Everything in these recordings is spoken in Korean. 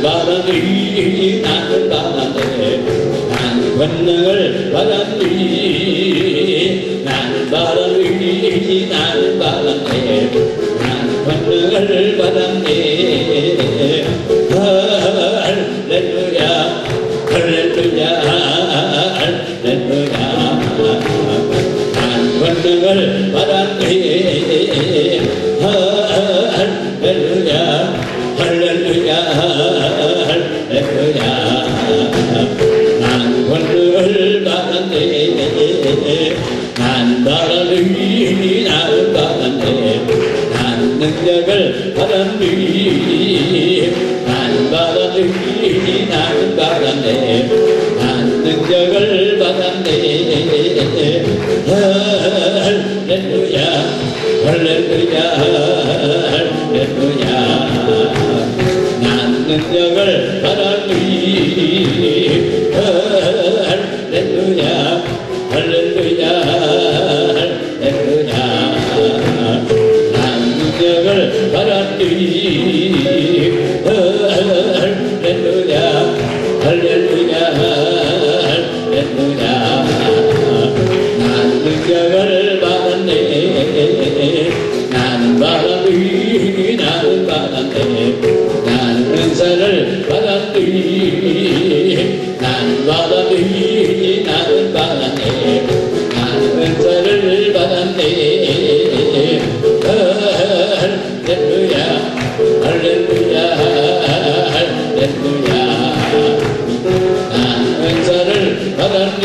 받았니 나는 받았네 난 권능을 받았니 나는 받았니 나는 받았네 난 권능을 받았네 할렐루야 할렐루야 할렐루야 난 권능을 받았니 할렐루야 할렐루야 할렐루야 난 권능을 받았네 난 받았니 나는 받았네 난 능력을 받았니 난 받았니 나는 받았네 난 능력을 받았네 할렐루야 할렐루야 할렐루야 난 능력을 받았니 할렐루야 할렐루야 할렐루야 난 능력을 받았니 할렐루야 할렐루야 할렐루야 난 능력을 받았네 나는 받았니 나는 받았네 나는 은사를 받았니 나는 받았니 나는 받았네 나는 은사를 받았네 할렐루야 할렐루야 할렐루야 난 은사를 받았니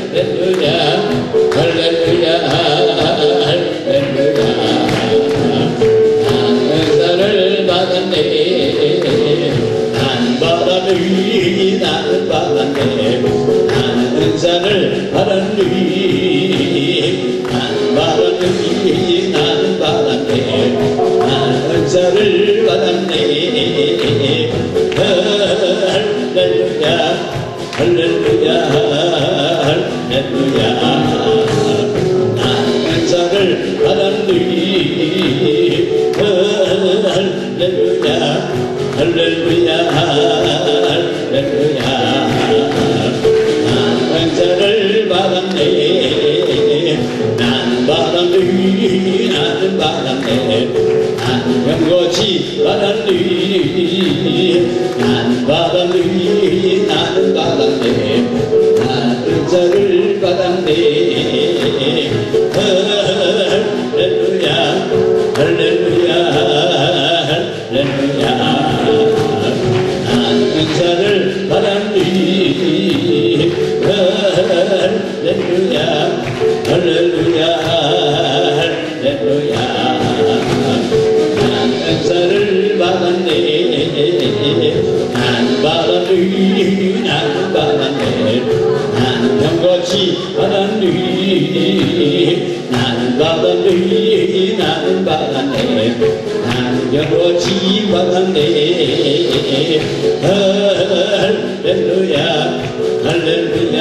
할렐루야 할렐루야 할렐루야 난 은사를 받았네 난 받았니 나는 받았네 나는 은사를 받았니 난 받았니 나는 받았네 나는 은사를 받았네 할렐루야 할렐루야 할렐루야 난 은사를 받았니 할렐루야 할렐루야 할렐루야 난 은사를 받았네 난 받았니 나는 받았네 난 경고치 받았니 난 받았니 나는 받았네 난 은사를 받았네 할렐루야 할렐루야 할렐루야 난 은사를 받았니 할렐루야 할렐루야 할렐루야 난 은사를 받았네 난 받았니 나는 받았네 난 경고치 받았니 나는 받았니 나는 받았네 난 경고치 받았네 할렐루야 할렐루야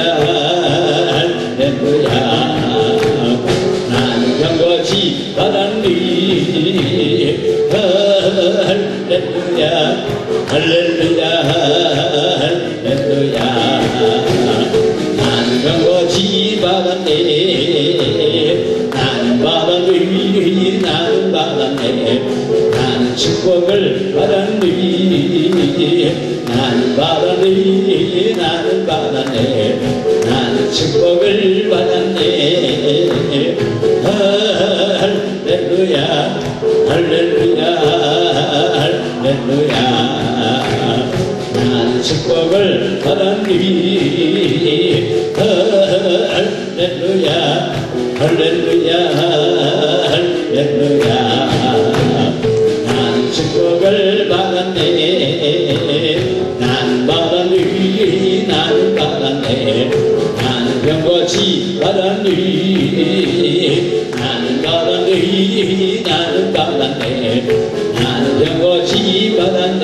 할렐루야 난 경고치 받았니 할렐루야 할렐루야 할렐루야 난 경고치 받았네 난 받았니 나는 받았네 나는 축복을 받았니 난 받았니 나는 받았네 나는 축복을 받았네 할렐루야 할렐루야 할렐루야 난 축복을 받았니 할렐루야 할렐루야 할렐루야 난 축복을 받았네 난 받았니 나는 받았네 나는 경고치 받았니 나는 받았니 나는 받았네 나는 경고치 받았네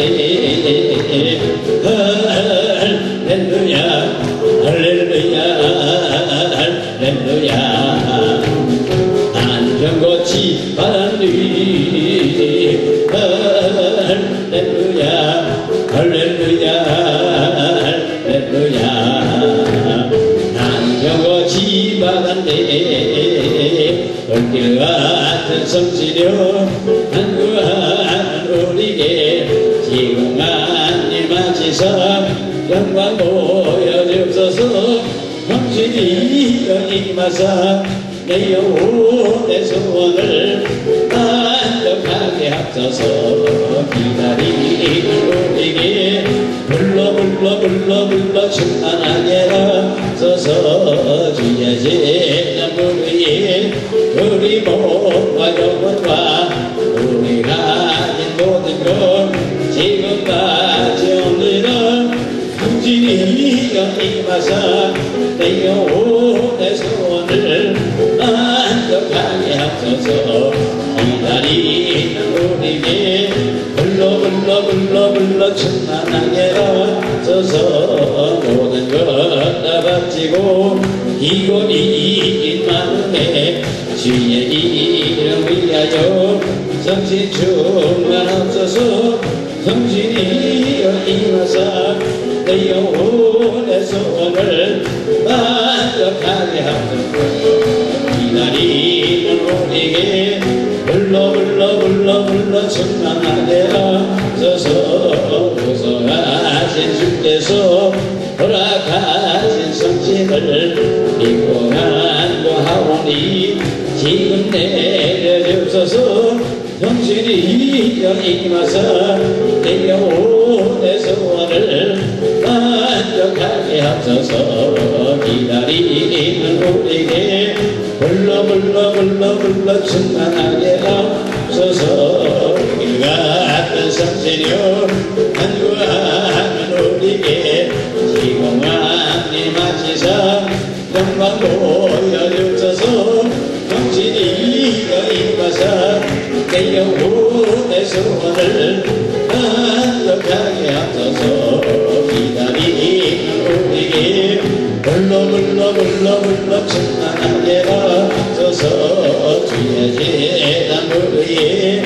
할렐루야 할렐루야 할렐루야 난 경고치 받았니 할렐루야 할렐루야 할렐루야 난 저거 지받았네 돌길 같은 성지려 간구하는 우리에게 지금 하나님 앞에서 영광 보여주옵소서 당신이 임하사 내 영혼의 소원을 만족하게 하소서 기다리는 우리에게 불러 충만하게 하소서 주의 제자물 위에 우리 몸과 영혼과 우리 가진 모든 것 지금까지 오늘은 당신이 임하사 내 영혼의 소원을 만족하게 하소서 기다리는 우리에게 불러 충만하게 하소서 모든 것 다 바치고 이곳 이긴 마음에 주의 이름 위하여 정신 충만하소서 당신이 임하사 내 영혼의 소원을 만족하게 하소서 기다리는 우리에게 불러 충만하게 하소서 구속하신 주께서 허락하신 성신을 믿고 간구하오니 지금 내려주소서 당신이 임하사 내 영혼의 소원을 만족하게 하소서 기다리는 우리에게 불러 충만하게 하소서 길 같은 성신이여 간구하는 우리에게 지금 하나님 앞에서 영광 보여주소서 당신이 임하사 내 영혼의 소원을 만족하게 하소서 기다리는 우리에게 불러 충만하게 하소서 주의 제자물 위에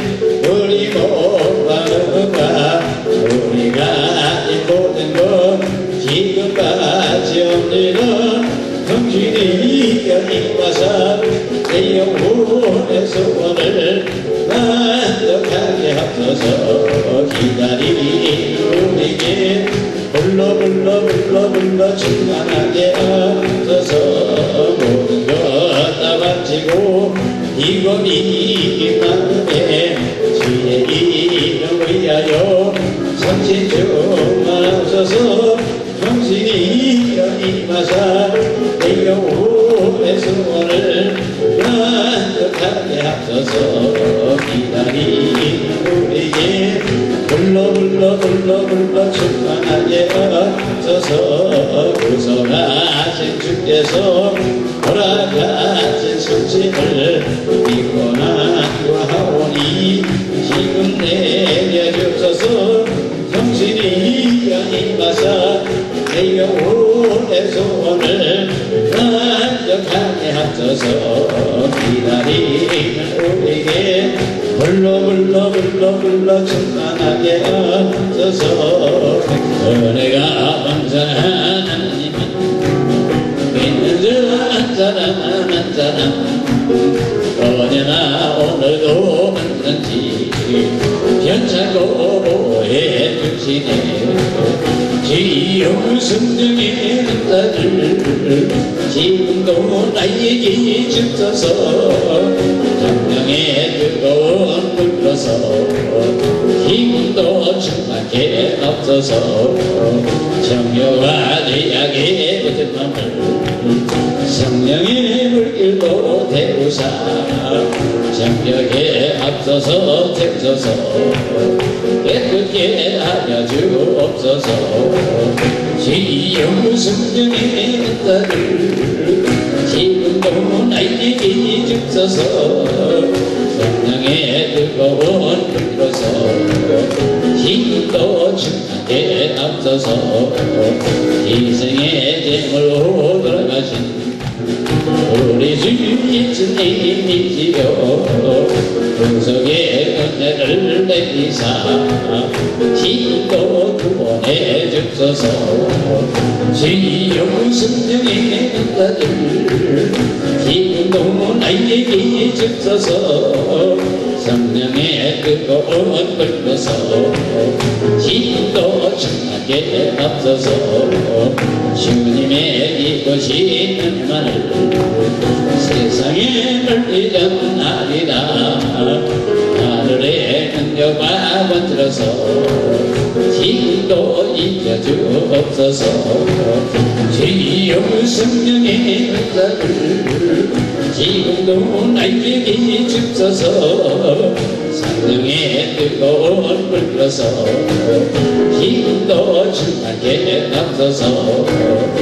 우리 몸과 영혼과 우리 가진 모든 것 지금까지 없는 당신이 임하사 내 영혼의 소원을 만족하게 하소서 기다리는 우리에게 불러 충만하게 하소서 모든 것 다 바치고 이곳 이긴 마음에 주의 이름 위하여 정신 충만하소서 당신이 임하사 내 영혼의 소원을 만족하게 하소서 기다리는 우리에게 불러 충만하게 하소서 구속하신 주께서 허락하신 성신을 믿고 난구하오니 지금 내려주소서 당신이 임하사 내 영혼의 소원을 만족하게 하소서 기다리는 우리에게 불러 충만하게 하소서 은혜가 범상한 하나님은 믿는 자 한 사람 어제나 오늘도 언제든지 변찮고 보호해 주시네 지옥 성령의 은사를 지금도 나에게 주소서 성령의 뜨거운 불러서 힘도 충만케 없어서 정욕과 죄악의 모든 맘을 성령의 물길로 태우사 정력에 앞서서 태우소서 깨끗게 하여 주옵소서 지옥 성령의 은사를 지금도 나에게 주소서 성령의 뜨거운 불로서 힘도 충만케 앞서서 이생의 제물로 돌아가신 우리 주 예수님이시여 구속의 은혜를 내리사 지금도 구원해 주소서. 주여 성령의 은사들 지금도 나에게 주소서. 성령의 뜨거운 불러서 지금도 충만하게 앞서서 주님의 이곳이 은만을 세상에 널리 전하리라. 하늘의 능력과 번들어서 지금도 이겨주옵소서. 주여 성령의 은사를 지금도 나에게 주소서. 성령의 뜨거운 불러서 지금도 충만하게 앞서서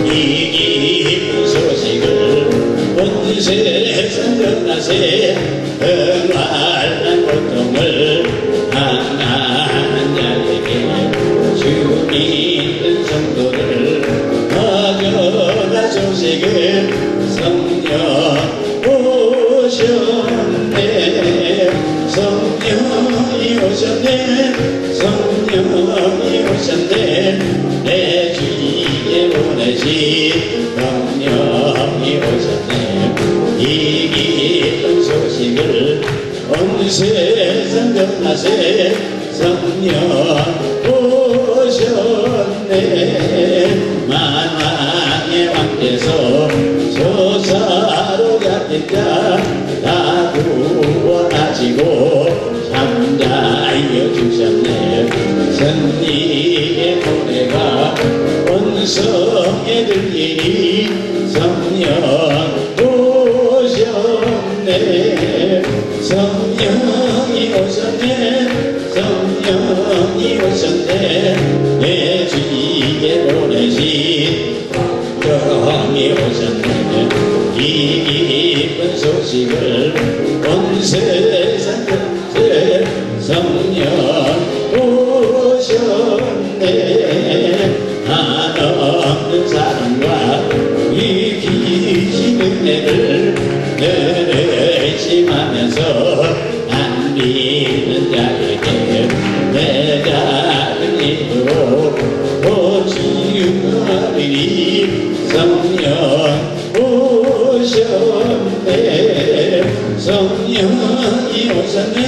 이 기쁜 소식을 온 세상 전하세. 평안한 고통을 당하는 자에게 주 믿는 성도를 가져다 소식을 성령 오셨네. 성령이 오셨네. 성령이 오셨네. 내 주위에 보내신 성령이 오셨네. 이 기쁜 소식을 온 세상 전하세. 성령 오셨네. 만왕의 왕께서 조사로 잡힌 자 다 구원하시고 잠자여 주셨네. 선님의 노래가 온 성에 들리니 성령 오셨네. 성령이 오셨네. 성령이 오셨네. 내 주위에 보내신 성령이 오셨네. 이 기쁜 소식을 온 세상 전체 성령 오셨네. 한없는 사랑과 위기신 은혜를 늘 의심하면서 안 믿는 자에게 내 작은 힘으로 고치유하리니 성령 오셨네. 성령이 오셨네.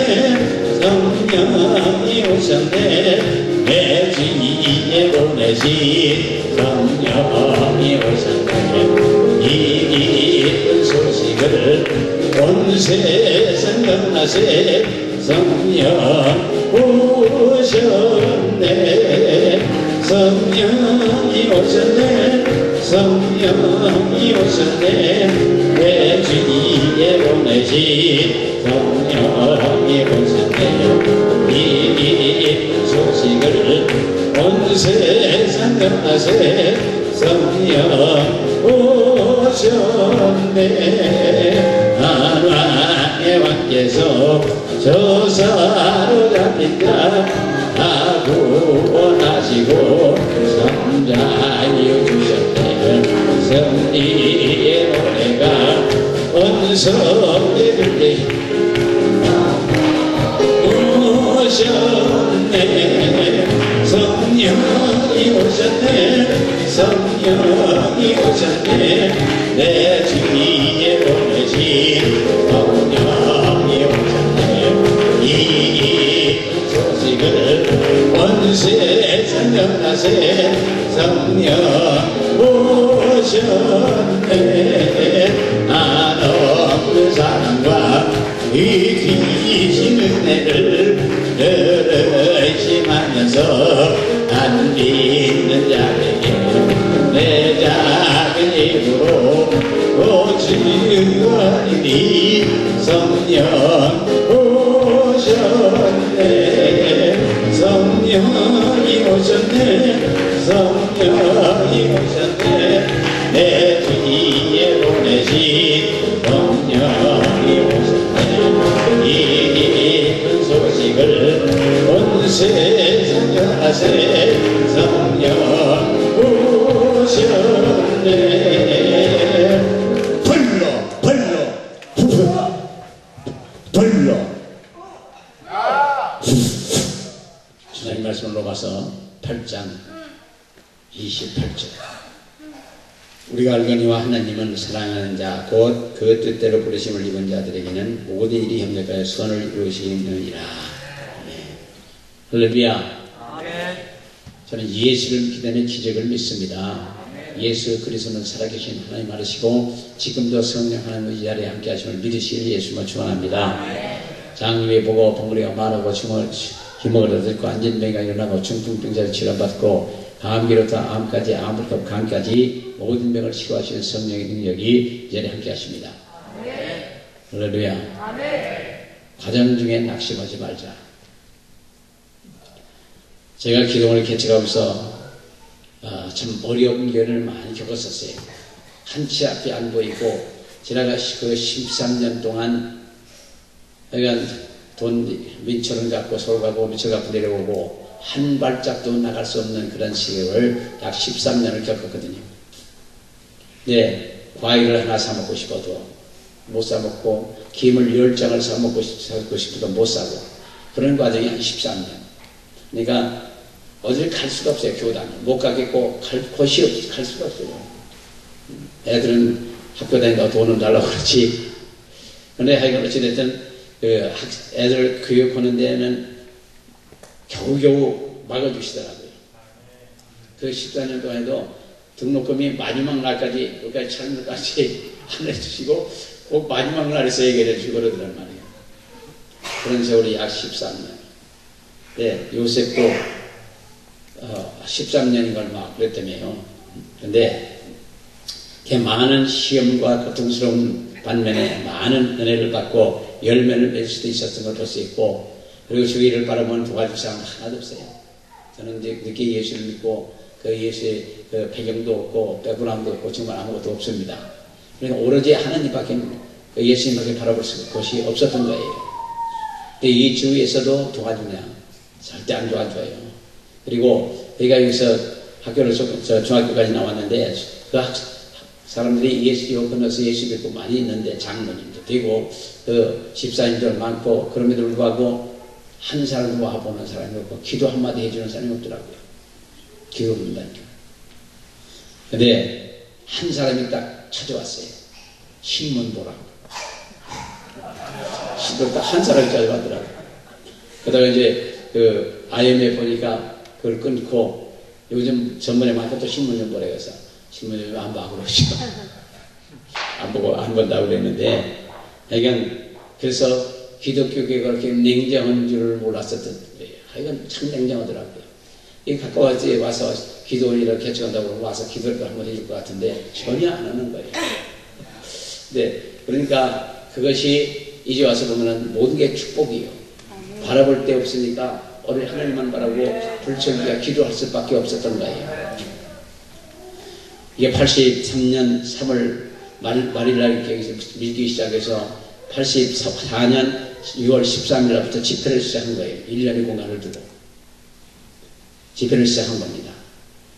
성령이 오셨네. 내 주위에 보내신 성령이 오셨네. 이 기쁜 소식을 온 세상 전하세. 성령 오셨네. 성령이 오셨네. 성령이 오셨네. 내 주위에 보내신 성령이 오셨네. 이 기쁜 소식을 온 세상 전하세. 성령 오셨네. 만왕의 왕께서 조사로 잡힌 자 다 구원하시고 잠자여 주셨네. 성리의 노래가 온 성에 들리 오셨네. 성령이 오셨네. 성령이 오셨네. 내 주위에 보내신 성령이 오셨네. 이 소식을 온 세상 전하세. 성령 오셨네. 한없는 사랑과 위기신 은혜를 늘 의심하면서 안 믿는 자에게 내 작은 힘으로 고치유하리니 성령 오셨네. 성령이 오셨네. 성령이 오셨네. 내 주위에 보내신 성령이 오셨네. 이 기쁜 소식을 온 세상 전하세. 성령 오셨네. 말씀을 로마서 8장 28절. 우리가 알거니와 하나님은 사랑하는 자 곧 그 뜻대로 부르심을 입은 자들에게는 모든 일이 협력하여 선을 이루시느니라. 네. 할렐루야. 저는 예수를 기다리는 기적을 믿습니다. 예수 그리스도는 살아계신 하나님 말이시고 지금도 성령 하나님의 이 자리에 함께 하심을 믿으시길 예수만 축원합니다. 장님이 보고 봉우리가 마르고 힘을 얻고 안진병이가 일어나고 중풍병자를 치료받고 감기로부터 암까지 암부터 간까지 모든 병을 치료하시는 성령의 능력이 이 자리에 함께 하십니다. 할렐루야. 과정 중에 낙심하지 말자. 제가 기도원을 개척하면서 참 어려운 기회를 많이 겪었었어요. 한치 앞이 안 보이고 제가 그 13년 동안 돈 민초를 갖고 서울 가고 민초 갖고 내려오고 한 발짝도 나갈 수 없는 그런 시기를 약 13년을 겪었거든요. 네, 과일을 하나 사 먹고 싶어도 못 사 먹고 김을 10장을 사 먹고 싶어도 못 사고 그런 과정이 한 13년. 그러니까 어딜 갈 수가 없어요. 교단을 못 가겠고 갈 곳이 없이 갈 수가 없어요. 애들은 학교 다니다가 돈을 달라고 그렇지. 근데 하여간 어찌됐든 애들 교육하는 데는 겨우겨우 막아주시더라고요. 그 14년 동안에도 등록금이 마지막 날까지 여기까지 차는날까지 안 해주시고 꼭 마지막 날에서 얘기를 해주시고 그러더란 말이에요. 그런 세월이 약 13년. 네, 요셉도 13년인 걸 막 그랬다며요. 근데 많은 시험과 고통스러운 반면에 많은 은혜를 받고 열매를 맺을 수도 있었던 걸 볼 수 있고, 그리고 주위를 바라보면 도와줄 사람 하나도 없어요. 저는 이제 늦게 예수를 믿고 그 예수의 그 배경도 없고 백그라운드도 없고 정말 아무것도 없습니다. 그러니까 오로지 하나님밖에 예수님밖에 바라볼 곳이 없었던 거예요. 근데 이 주위에서도 도와주냐? 절대 안 도와줘요. 그리고 내가 여기서 학교를 중학교까지 나왔는데 그 사람들이 예수 건너서 예수 믿고 많이 있는데 장로님도 되고 그 집사님들 많고 그럼에도 불구하고 한 사람도 와보는 사람이 없고 기도 한마디 해주는 사람이 없더라고요. 기도 본다니까. 근데 한 사람이 딱 찾아왔어요. 신문 보라고. 신문 딱 한 사람이 찾아왔더라고요. 그러다가 이제 그 IMF 보니까 그걸 끊고 요즘 전번에 만나 또 신문 좀 보라 그래서 신문 좀 안 봐 그러시고 안 보고 안 본다고 그랬는데 하여간 그래서 기독교계가 그렇게 냉정한 줄을 몰랐었던 거예요. 하여간 참 냉정하더라고요. 이 가까워서 와서 기도를 이렇게 개척한다고 와서 기도를 한번 해줄 것 같은데 전혀 안 하는 거예요. 네, 그러니까 그것이 이제 와서 보면은 모든 게 축복이에요. 바라볼 데 없으니까 오늘 하나님만 바라고 불철주야 기도할 수밖에 없었던 거예요. 이게 83년 3월 말일날 이렇게 밀기 시작해서 84년 6월 13일부터 집회를 시작한 거예요. 1년의 공간을 두고 집회를 시작한 겁니다.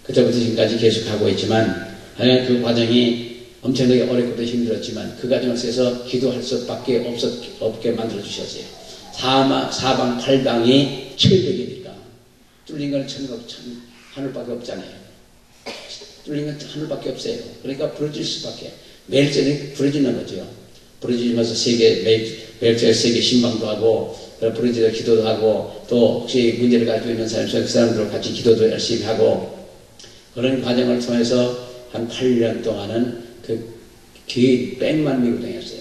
그때부터 지금까지 계속 하고 있지만 하여간 그 과정이 엄청나게 어렵고도 힘들었지만 그 과정을 통해서 기도할 수밖에 없게 만들어 주셨어요. 사방 8방이 철벽이니까 뚫린 건 하늘밖에 없잖아요. 뚫린 건 하늘밖에 없어요. 그러니까 부러질 수밖에. 매일 저녁 부러지는 거죠. 부러지면서 매일 저녁 세계 신방도 하고 부러지다 기도도 하고 또 혹시 문제를 가지고 있는 사람 그 사람들과 같이 기도도 열심히 하고 그런 과정을 통해서 한 8년 동안은 그 긴 백만 밀고 다녔어요.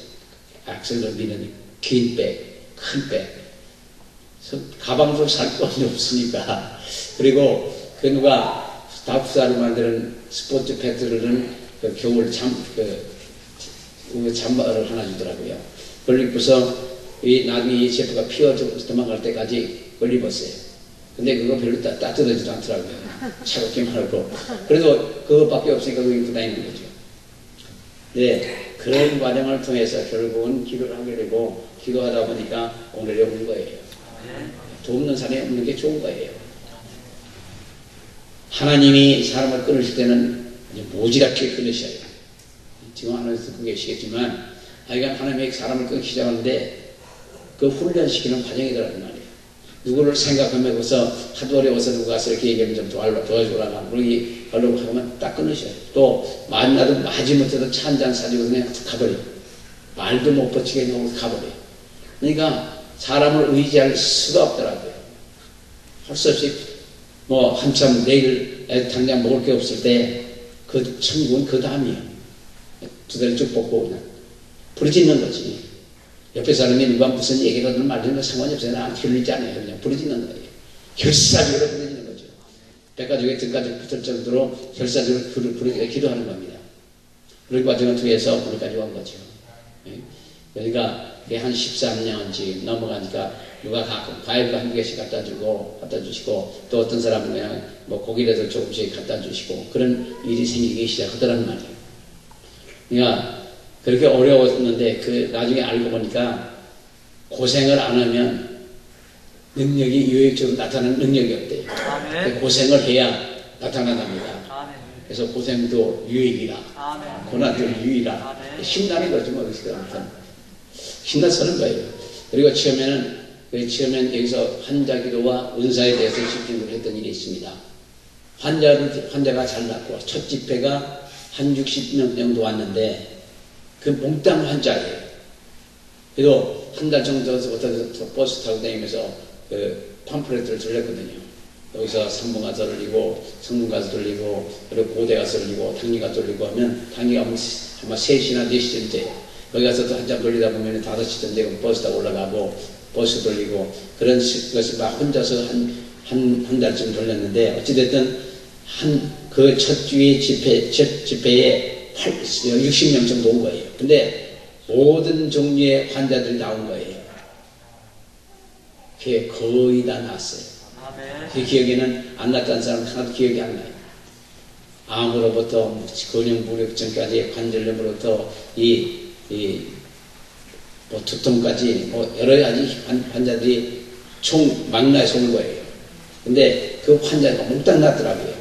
악셀로 미는 긴 백, 큰 백. 가방도 살 곳이 없으니까. 그리고 그 누가 다프사로 만드는 스포츠 패트들은 그 겨울 잠바를 하나 주더라고요. 그걸 입고서 나중에 이 셰프가 피어져서 도망갈 때까지 그걸 입었어요. 근데 그거 별로 따뜻하지도 않더라고요. 차갑기만 하고. 그래도 그것밖에 없으니까 그거 입고 다니는 거죠. 네, 그런 과정을 통해서 결국은 기도를 하게 되고 기도하다 보니까 오늘에 온 거예요. 돕는 사람이 없는 게 좋은 거예요. 하나님이 사람을 끊으실 때는 모지랗게 끊으셔요. 지금 하나님께서 듣고 계시겠지만 하여간 하나님이 사람을 끊기 시작하는데 그 훈련시키는 과정이더라는 말이에요. 누구를 생각하면서 하도 어려워서 누가 가서 이렇게 얘기하면 좀 도와주라고 그러려고 하면 딱 끊으셔요. 또 만나도 마지못해도 차 한 잔 사주고 그냥 가버려요. 말도 못 버티게 그냥 가버려요. 그러니까 사람을 의지할 수가 없더라고요. 할 수 없이 뭐 한참 내일 당장 먹을 게 없을 때 그 천국은 그 다음이에요. 두 다리 쭉 뻗고 그냥 부르짖는 거지. 옆에 사람이 누가 무슨 얘기를 하든 말든 상관이 없어요. 나 흘리지 않아요. 그냥 부르짖는 거예요. 결사적으로 부르짖는 거죠. 백가족의 등까지 붙을 정도로 결사적으로 기도하는 겁니다. 그런 과정을 통해서 오늘까지 온 거죠. 그러니까 한 13년쯤 넘어가니까 누가 가끔 과일도 한 개씩 갖다 주시고 또 어떤 사람은 그냥 뭐 고기라도 조금씩 갖다 주시고 그런 일이 생기기 시작하더란 말이에요. 그러니까 그렇게 어려웠는데 그 나중에 알고 보니까 고생을 안 하면 능력이 유효적으로 나타나는 능력이 없대요. 고생을 해야 나타난답니다. 그래서 고생도 유익이라 고난도 유익이라 힘나는 거죠. 뭐 신나서는 거예요. 그리고 처음에는 여기서 환자기도와 은사에 대해서 집중을 했던 일이 있습니다. 환자가 잘 낫고 첫 집회가 한 60명 정도 왔는데 그 몽땅 환자예요. 그래도 한 달 정도 버스 타고 다니면서 그 팜플렛을 들렸거든요. 여기서 상봉 가서 들리고 성문 가서 들리고 그리고 고대 가서 들리고 당리 가서 들리고 하면 당리가 아마 3시나 4시쯤 돼요. 거기 가서 또 한참 돌리다 보면 5시쯤 되고 버스 타고 올라가고 버스 돌리고 그런 것을 막 혼자서 한 달쯤 돌렸는데 어찌됐든 그 첫 주의 집회에 60명 정도 온 거예요. 근데 모든 종류의 환자들이 나온 거예요. 그게 거의 다 났어요. 그 기억에는 안 났다는 사람은 하나도 기억이 안 나요. 암으로부터 근육무력증까지 관절염으로부터 뭐 두통까지 뭐 여러 가지 환자들이 망라에서 온 거예요. 근데 그 환자가 몽땅 났더라고요.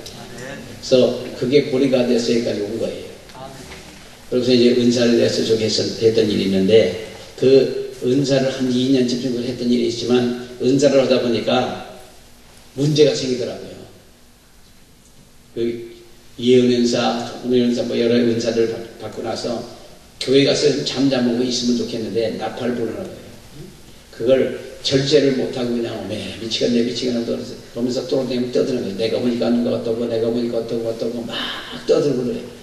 그래서 그게 고리가 돼서 여기까지 온 거예요. 그래서 이제 은사를 내서 저기 했던 일이 있는데 그 은사를 한 2년 집중을 했던 일이 있지만 은사를 하다 보니까 문제가 생기더라고요. 그 예언은사, 운은사 뭐 여러 은사를 받고 나서 교회 가서 잠잠하고 있으면 좋겠는데 나팔을 부르는 거예요. 그걸 절제를 못하고 그냥 미치겠네 그러면서 떠들면 떠드는 거예요. 내가 보니까 누가 어떠고 내가 보니까 어떠고 막 떠들고 그래요.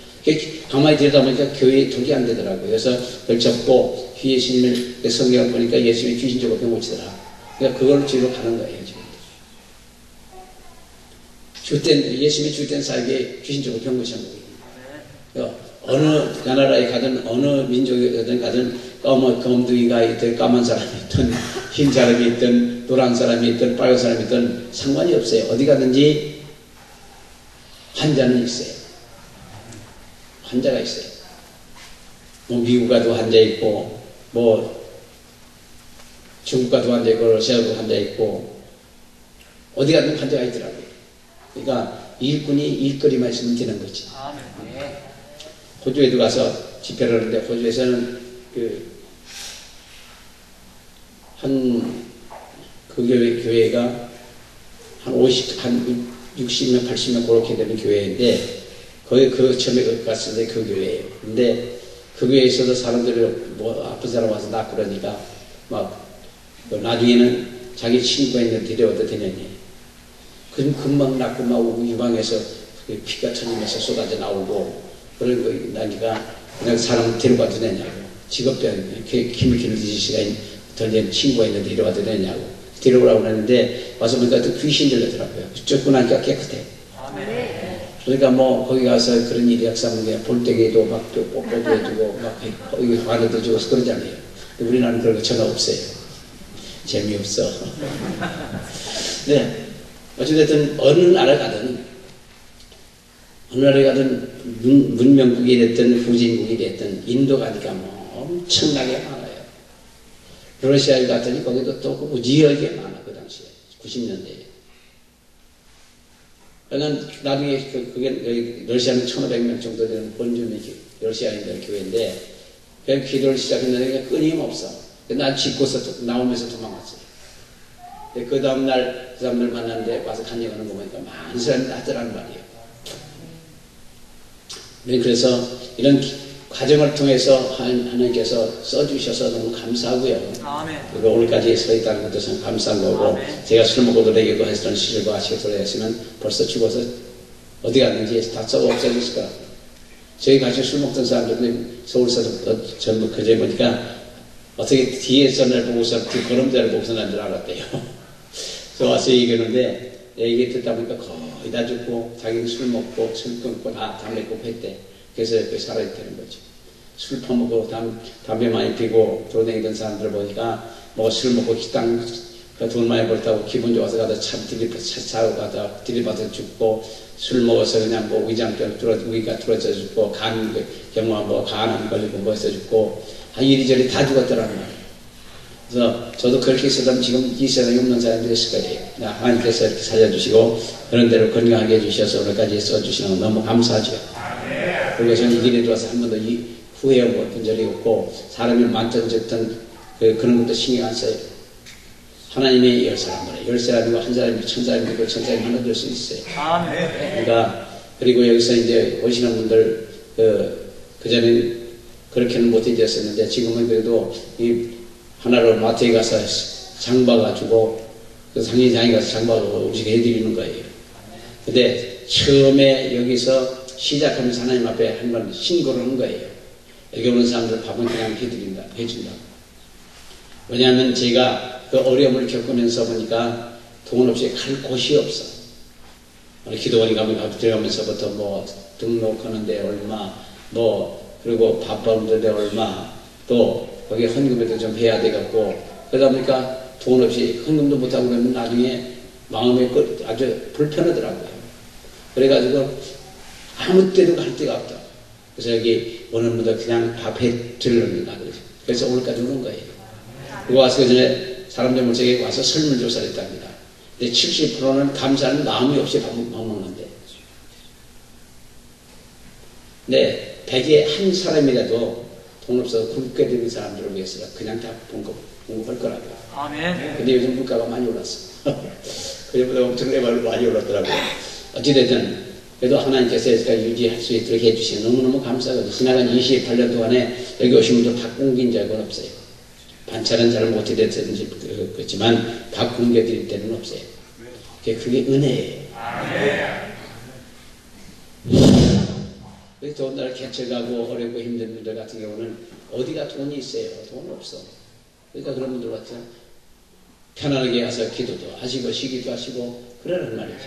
가만히 들여다보니까 교회에 독이 안 되더라고요. 그래서 그걸 접고 예수님을 성경을 보니까 예수님이 귀신적으로 병 고치더라. 그러니까 그걸 뒤로 가는 거예요. 지금 예수님이 주된 사에게 귀신적으로 병 고치는 거예요. 어느 나라에 가든 어느 민족이든 가든 검둥이가 있든 까만 사람이 있든 흰 사람이 있든 노란 사람이 있든 빨간 사람이 있든 상관이 없어요. 어디 가든지 환자는 있어요. 환자가 있어요. 뭐 미국 가도 환자 있고 뭐 중국 가도 환자 있고 러시아도 환자 있고 어디 가든 환자가 있더라고요. 그러니까 일꾼이 일거리만 있으면 되는 거지. 호주에도 가서 집회를 하는데 호주에서는 그 교회가 한 60명, 80명 그렇게 되는 교회인데 거기 처음에 갔을 때 그 교회예요. 근데 그 교회에서도 사람들이 뭐 아픈 사람 와서 낫고 그러니까 막 나중에는 자기 친구가 있는데 데려와도 되느니 그럼 금방 낫고 막 유방에서 피가 터지면서 쏟아져 나오고 그런 거 나니까 그냥 사람 데려가도 되냐고 직업병 힘을 길러주실 시간이 덜 된 친구가 있는데 데려가도 되냐고 데려오라고 하는데 와서 보니까 또 귀신 들리더라고요. 쫓고 나니까 깨끗해. 그러니까 뭐 거기 가서 그런 일이 역사하는 게 볼때기도 막 뽀뽀도 해주고 막 거기 화를 주고 그러잖아요. 우리나라는 그런 거 전혀 없어요. 재미없어. 네. 어찌됐든 어느 나라 가든 문명국이 됐든 후진국이 됐든 인도 가니까 뭐 엄청나게 많아요. 러시아에 갔더니 거기도 또 무지하게 많아. 그 당시에 90년대에. 그러니까 나중에 그게 러시아는 1500명 정도 되는 본주민 러시아인들 교회인데 그 기도를 시작했는데 끊임없어. 난 짓고서 나오면서 도망갔어요. 근데 그 다음날 만났는데 와서 간증하는 거 보니까 많은 사람이 나더라는 말이에요. 그래서 이런 과정을 통해서 하나님께서 써주셔서 너무 감사하고요. 아멘. 그리고 오늘까지 서 있다는 것도 참 감사한 거고, 아멘. 제가 술 먹고 노래기도 했던 시절과 아시겠도록 했으면 벌써 죽어서 어디 갔는지 다 썩어 없어졌을 것 같아요. 저희 같이 술 먹던 사람들은 서울서 전부 그제 보니까 어떻게 뒤에서 날 보고서 그 걸음자를 보고서 난 줄 알았대요. 그래서 와서 얘기하는데, 얘기 듣다 보니까 거의 다 죽고, 자기는 술 먹고, 술 끊고, 다 담배 끊고 했대. 그래서 이렇게 살아있다는 거죠. 술 퍼먹고, 담배 많이 피고, 돌아다니던 사람들 보니까, 뭐 술 먹고 식당, 돈 많이 벌다고 기분 좋아서 가다 차 사고 가다 들이받아 죽고, 술 먹어서 그냥 뭐 위가 뚫어져 죽고, 경화 뭐 간암 걸리고 뭐 해서 죽고, 이리저리 다 죽었더라는 말이에요. 그래서 저도 그렇게 있었다면 지금 이 세상에 없는 사람이 됐을 거예요. 하나님께서 이렇게 살려주시고 그런 대로 건강하게 해주셔서 오늘까지 써주시는 건 너무 감사하죠. 그리고 저는 이 길에 들어와서 한 번도 후회해본 적이 없고 사람이 많든 적든 그런 것도 신경 안 써요. 하나님이 10사람이라 10사람이고 한 사람이 1000사람이고 1000사람이 하나 될 수 있어요. 그러니까 그리고 여기서 이제 오시는 분들 그전엔 그렇게는 못 해줬었는데 지금은 그래도 하나로 마트에 가서 장 봐가지고 그 상인장에 가서 장 봐가지고 음식 해드리는 거예요. 근데 처음에 여기서 시작하면서 하나님 앞에 한번 신고를 한 거예요. 여기 오는 사람들 밥은 그냥 해준다. 왜냐하면 제가 그 어려움을 겪으면서 보니까 돈 없이 갈 곳이 없어. 기도원에 가면 들어가면서부터 뭐 등록하는데 얼마, 그리고 밥 받는데 얼마, 또 거기 헌금에도 좀 해야 되겠고, 그러다 보니까 돈 없이 헌금도 못하고 그러면 나중에 마음이 아주 불편하더라고요. 그래가지고 아무 때도 갈 데가 없다. 그래서 여기 오는 분들 그냥 밥 해드리는가 그러죠. 그래서 오늘까지 오는 거예요. 그리고 와서 그 전에 사람들 물색에 와서 설문조사를 했답니다. 근데 70%는 감사하는 마음이 없이 밥 먹는데. 네, 100에 한 사람이라도 돈 없어서 굶게 되는 사람들을 위해서 그냥 다 공급할 거라고요. 아멘. 근데 요즘 물가가 많이 올랐어. 그전보다 엄청나게 많이 올랐더라고요. 어찌됐든, 그래도 하나님께서 유지할 수 있도록 해주시면 너무너무 감사하거든요. 지나간 28년 동안에 여기 오신 분들 밥 굶긴 적은 없어요. 반찬은 잘 못 해드렸는지 그렇지만 밥 굶겨드릴 때는 없어요. 그게 은혜예요. 그래서 더군다나 개척하고 어렵고 힘든 분들 같은 경우는 어디가 돈이 있어요? 돈 없어. 그러니까 그런 분들 같죠. 편안하게 와서 기도도 하시고 쉬기도 하시고 그러는 말이죠.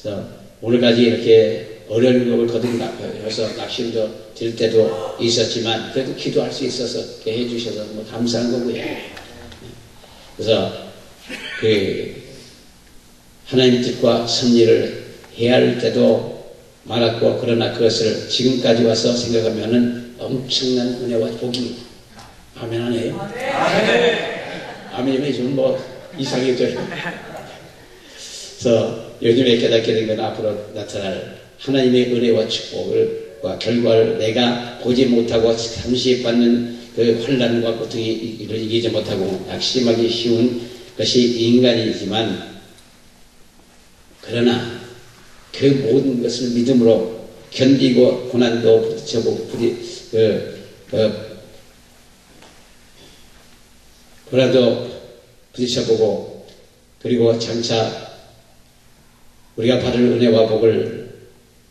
그래서 오늘까지 이렇게 어려운 법을 거듭나서 낚시도 될 때도 있었지만 그래도 기도할 수 있어서 이렇게 해주셔서 뭐 감사한 거고요. 그래서 하나님 뜻과 섭리를 해야 할 때도 많았고 그러나 그것을 지금까지 와서 생각하면은 엄청난 은혜와 복이 아멘 하네요. 아멘이면 좀 이상해져요. 그래서 요즘에 깨닫게 된 건 앞으로 나타날 하나님의 은혜와 축복과 결과를 내가 보지 못하고 잠시 받는 그 환난과 고통이 이기지 못하고 낙심하기 쉬운 것이 인간이지만 그러나 그 모든 것을 믿음으로 견디고 고난도 부딪혀보고 고난도 부딪혀보고 그리고 장차 우리가 받을 은혜와 복을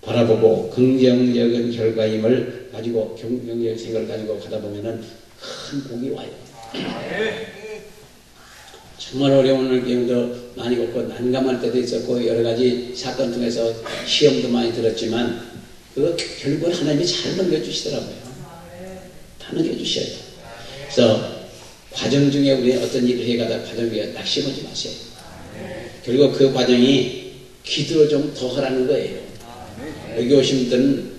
바라보고 긍정적인 결과임을 가지고 긍정적인 생각을 가지고 가다 보면은 큰 복이 와요. 정말 어려운 경우도 많이 겪고 난감할 때도 있었고 여러 가지 사건 통해서 시험도 많이 들었지만 그거 결국은 하나님이 잘 넘겨주시더라고요. 다 넘겨주셔요. 그래서 과정 중에 우리 어떤 일을 해가다 과정 중에 낙심하지 마세요. 그리고 그 과정이 기도를 좀 더 하라는 거예요. 여기 오신 분들은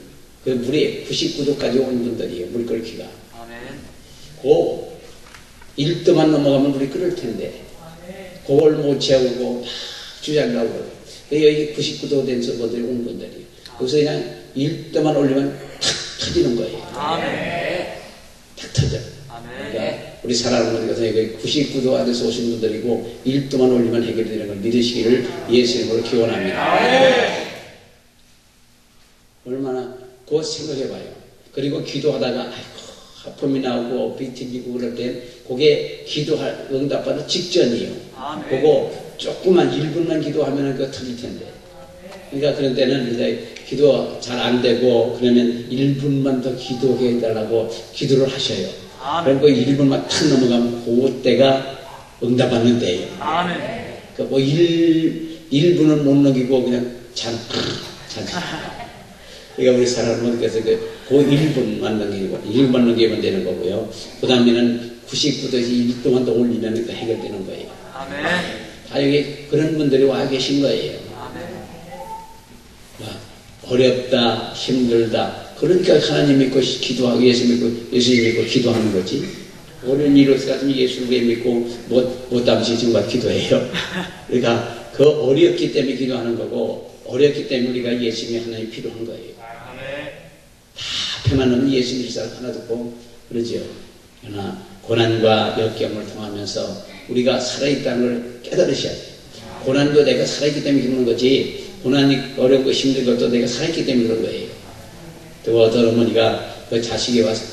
그 물이 99도까지 온 분들이에요. 물 끓기가. 그 1도만 넘어가면 물이 끓을 텐데 그걸 못 채우고 막 주장하고 여기 99도 된 분들이 온 분들이에요. 그래서 그냥 1도만 올리면 탁 터지는 거예요. 탁 터져. 그러니까 우리 사랑하는 분들 같은 경우에 99도 안에서 오신 분들이고 1도만 올리면 해결되는 걸 믿으시기를 예수 이름으로 기원합니다. 얼마나 그거 생각해봐요. 그리고 기도하다가 아이고 하품이 나오고 비틀리고 그럴 땐 그게 기도할 응답받는 직전이에요. 그거 조금만 1분만 기도하면 그거 틀릴 텐데. 그러니까 그런 때는 이제 기도 잘 안 되고 그러면 1분만 더 기도해 달라고 기도를 하셔요. 그럼 그 1분만 탁 넘어가면 그때가 응답받는 때예요. 그러니까 뭐 1분은 못 넘기고 그냥 그러니까 우리 사랑하는 분께서 그 1분만 넘기고 1분만 넘기면 되는 거고요. 그 다음에는 99도에서 1도만 더 올리면 해결되는 거예요. 다 여기 그런 분들이 와 계신 거예요. 어렵다, 힘들다. 그러니까 하나님 믿고 기도하고 예수 믿고 기도하는 거지. 어려운 일 같으면 예수를 왜 믿고 못 담시 정말 기도해요. 그러니까 그 어렵기 때문에 기도하는 거고 어렵기 때문에 우리가 예수님이 하나님 필요한 거예요. 다 앞에만 하면 예수 믿을 사람 하나도 없고 그러죠. 그러나 고난과 역경을 통하면서 우리가 살아있다는 걸 깨달으셔야 돼요. 고난도 내가 살아있기 때문에 그러는 거지 고난이 어려운 거 힘든 것도 내가 살아있기 때문에 그런 거예요. 또 어떤 어머니가 그 자식이 와서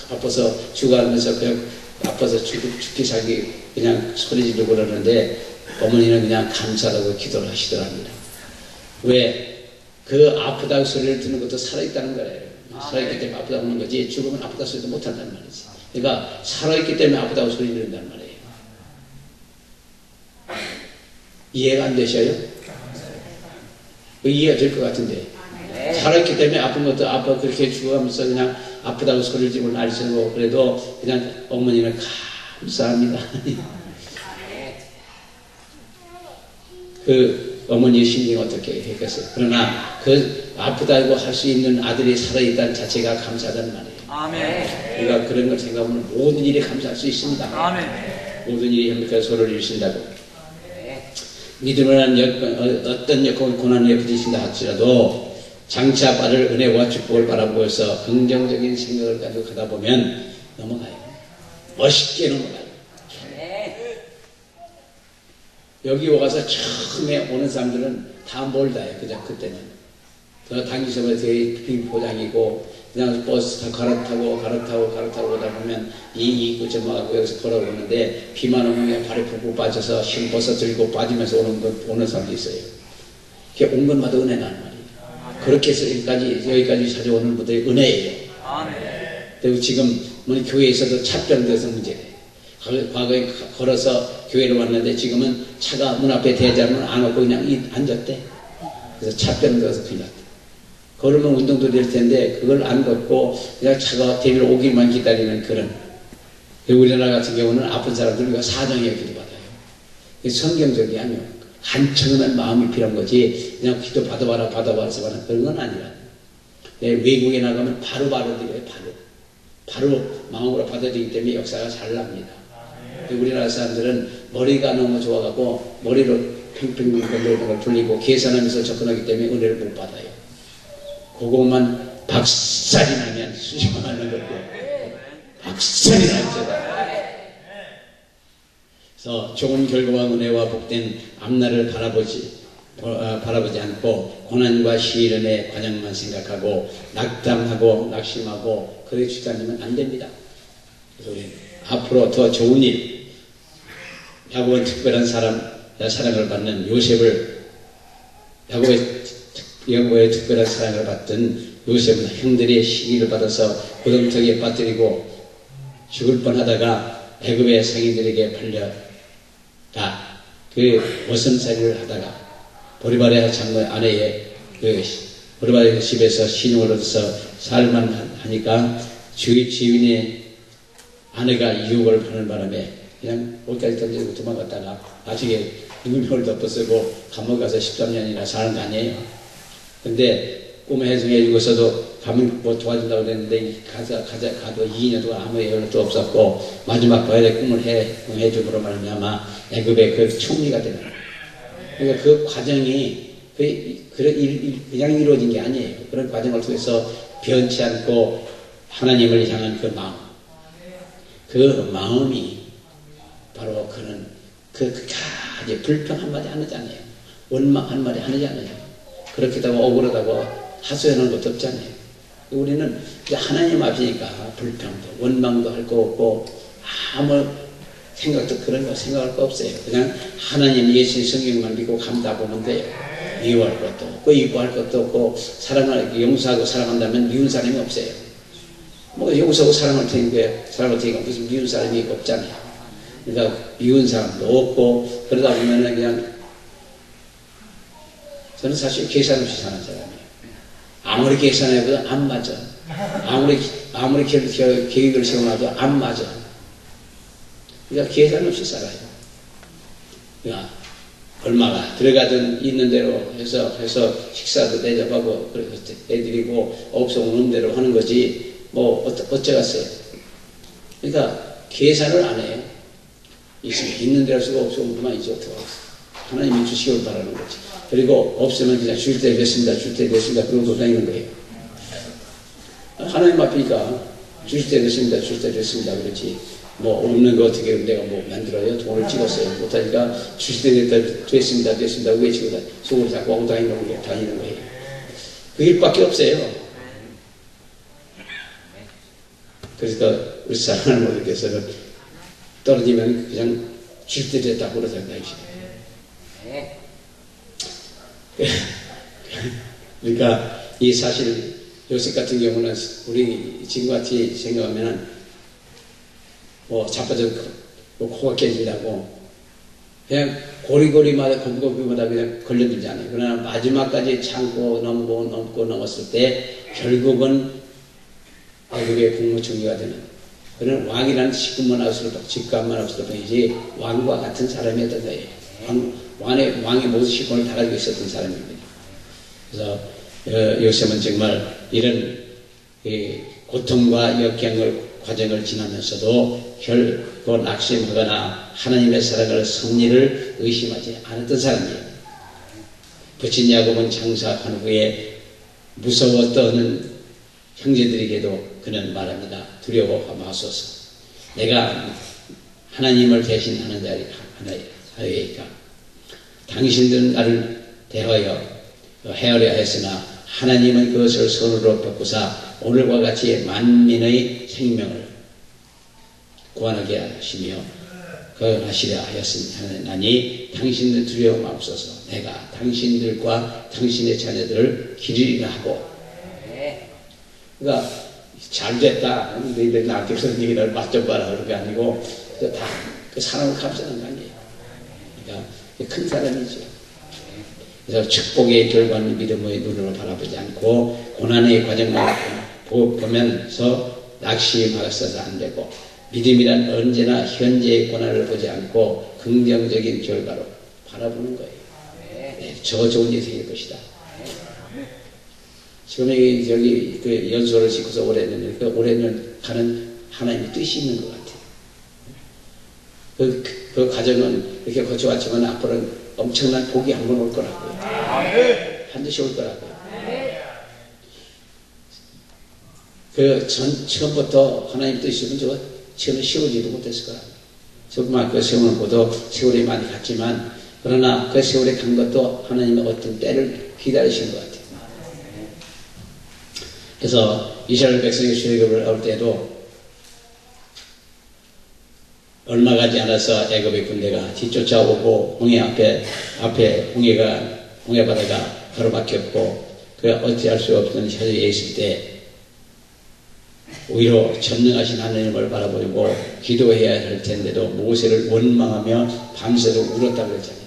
아파서 죽어가면서 그냥 아파서 죽기 살기 그냥 소리 지르고 그러는데 어머니는 그냥 감사하고 기도를 하시더랍니다. 왜? 그 아프다고 소리를 듣는 것도 살아있다는 거예요. 살아있기 때문에 아프다고 하는 거지 죽으면 아프다 소리도 못한다는 말이지. 그러니까 살아있기 때문에 아프다고 소리 지른다는 말이에요. 이해가 안 되셔요? 이해가 될 것 같은데 살아있기 때문에 아픈 것도 아파 그렇게 죽어가면서 그냥 아프다고 소리를 지르고 날씨는 거 그래도 그냥 어머니는 감사합니다. 그 어머니의 심리가 어떻게 했겠어요? 그러나 그 아프다고 할 수 있는 아들이 살아있다는 자체가 감사하다는 말이에요. 그러니까 그런 걸 생각하면 모든 일에 감사할 수 있습니다. 모든 일이 행복하게 서로를 이루신다고. 믿음을 한 어떤 여건 고난에 부딪힌다 할지라도 장차 받을 은혜와 축복을 바라보면서 긍정적인 생각을 가지고 가다 보면 넘어가요. 멋있게 넘어가요. 여기 와서 처음에 오는 사람들은 다 몰라요. 그냥 그때는. 당기서부터 되게 빙포장이고 그냥 버스 다 갈아타고 오다 보면 이 입구 점하고 여기서 걸어오는데 비만 오면 그냥 발에 푹푹 빠져서 힘 벗어 들고 빠지면서 오는 사람도 있어요. 그게 온 것마다 은혜라는 말이에요. 그렇게 해서 여기까지 찾아오는 분들이 은혜예요. 그리고 지금 우리 교회에서도 차병돼서 문제예요. 과거에 걸어서 교회를 왔는데 지금은 차가 문 앞에 대자면 안 오고 그냥 앉았대. 그래서 차병돼서 큰일 났대. 걸으면 운동도 될 텐데 그걸 안 걷고 그냥 차가 데리러 오기만 기다리는 그런. 우리나라 같은 경우는 아픈 사람들 우리가 사정에 기도받아요. 성경적이 아니에요. 한청한 마음이 필요한 거지 그냥 기도 받아봐라 해서 하는 그런 건 아니라. 외국에 나가면 바로 드려요. 바로 마음으로 받아들이기 때문에 역사가 잘 납니다. 우리나라 사람들은 머리가 너무 좋아가고 머리로 팽팽 걸 돌리고 계산하면서 접근하기 때문에 은혜를 못 받아요. 그것만 박살이 나면 수심하는 거고 박살이 나죠. 그래서 좋은 결과와 은혜와 복된 앞날을 바라보지 않고 고난과 시련의 과정만 생각하고 낙담하고 낙심하고 그렇게 주장하면 안 됩니다. 그래서 우리 앞으로 더 좋은 일, 야곱은 특별한 사랑을 받는 요셉을 야곱의 특별한 사랑을 받던 요셉은 형들의 시기를 받아서 구덩텅이에 빠뜨리고 죽을 뻔하다가 애굽의 상인들에게 팔려다 그 모성살이를 하다가 보리발의 장모의 아내의 보리발의 집에서 신용을 얻어서 살만 하니까 주인의 아내가 유혹을 하는 바람에 그냥 옷까지 던지고 도망갔다가 나중에 누명을 덮어쓰고 감옥 가서 13년이나 사는 거 아니에요. 근데 꿈에 해성해 주고서도 가면 뭐 도와준다고 그랬는데 가도 2년 동안 아무 연락도 없었고 마지막 부활의 꿈을 해줌으로 말미암아 애굽의 그 총리가 되는 거예요. 그러니까 그 과정이 그냥 이루어진 게 아니에요. 그런 과정을 통해서 변치 않고 하나님을 향한 그 마음, 그 마음이 바로 그는 그까지 불평 한마디 안 하잖아요. 원망 한마디 안 하잖아요. 그렇게 다고 억울하다고 하소연하는 것도 없잖아요. 우리는 하나님 앞이니까 불평도 원망도 할 거 없고 아무 생각도 그런 거 생각할 거 없어요. 그냥 하나님 예수님 성경만 믿고 감다 보면 돼요. 미워할 것도 없고 이뻐할 것도 없고 사랑을 용서하고 사랑한다면 미운 사람이 없어요. 뭐 용서하고 사랑할 테니까 무슨 미운 사람이 없잖아요. 그러니까 미운 사람도 없고 그러다 보면은 그냥 저는 사실 계산 없이 사는 사람이에요. 아무리 계산해봐도 안 맞아. 아무리 계획을 세워놔도 안 맞아. 그러니까 계산 없이 살아요. 그러니까 얼마가 들어가든 있는 대로 해서 식사도 대접하고 애드리고 없어 오는 대로 하는 거지 뭐 어쩌겠어요. 그러니까 계산을 안 해요. 있는 대로 쓰고 없으면 그만이지 어떡하겠어. 하나님이 주시길 바라는 거지. 그리고 없으면 그냥 줄 때 됐습니다. 줄 때 됐습니다. 그러고 다니는 거예요. 하나님 앞이니까 줄 때 됐습니다. 줄 때 됐습니다. 그렇지. 뭐 없는 거 어떻게 내가 뭐 만들어요? 돈을 찍었어요. 못하니까 줄 때 됐습니다. 됐습니다. 외치고 속으로 자꾸 하고 다니는 거예요. 그 일밖에 없어요. 그러니까 우리 사랑하는 분들께서는 떨어지면 그냥 줄 때 됐다고 그러잖아요. 그러니까 이 사실 요셉 같은 경우는 우리 지금같이 생각하면 뭐 자빠져 코가 깨진다고 그냥 고리고리마다 고비고비마다 그냥 걸려들잖아요. 그러나 마지막까지 참고 넘고 넘었을 때 결국은 애국의 국무총리가 되는 그런 왕이라는 직급만 없을 뿐이지 왕과 같은 사람이었던 거예요. 왕의 모든 직권을 다 가지고 있었던 사람입니다. 그래서 요셉은 정말 이런 고통과 역경을 과정을 지나면서도 결코 낙심하거나 하나님의 사랑을 섭리를 의심하지 않았던 사람이에요. 부친 야곱은 장사한 후에 무서워 떠는 형제들에게도 그는 말합니다. 두려워하마소서. 내가 하나님을 대신하는 자리니까 당신들은 나를 대하여 헤아려 했으나 하나님은 그것을 손으로 덮고사 오늘과 같이 만민의 생명을 구원하게 하시며 하시려 하였으니 당신들 두려워 마옵소서. 내가 당신들과 당신의 자녀들을 기르리라 하고. 그러니까 잘됐다 너희들 나한테 그런 얘기를 맛 좀 봐라 그런 게 아니고 다 그 사람을 감싸는 거 아니에요. 그러니까 큰 사람이죠. 그래서 축복의 결과는 믿음의 눈으로 바라보지 않고 고난의 과정만 보면서 낙심하셔서 안 되고 믿음이란 언제나 현재의 고난을 보지 않고 긍정적인 결과로 바라보는 거예요. 네, 저 좋은 인생일 것이다. 지금 저기 그 연수를 짓고서 올해는 가는 하나님의 뜻이 있는 것 같아요. 그 과정은 이렇게 거쳐왔지만 앞으로는 엄청난 복이 한 번 올 거라고요. 반드시 올 거라고요. 처음부터 하나님 뜻이 있으면 처음에 세우지도 못했을 거라고요. 정말 그 세월을 보도 세월이 많이 갔지만 그러나 그 세월에 간 것도 하나님의 어떤 때를 기다리시는 것 같아요. 그래서 이스라엘 백성이 출애굽을 할 때도 얼마 가지 않아서 애굽의 군대가 뒤쫓아오고 홍해 앞에 홍해 바다가 가로막혔고 그 어찌할 수 없는 처지에 있을 때 오히려 전능하신 하나님을 바라보고 기도해야 할 텐데도 모세를 원망하며 밤새도록 울었다고 그랬잖아요.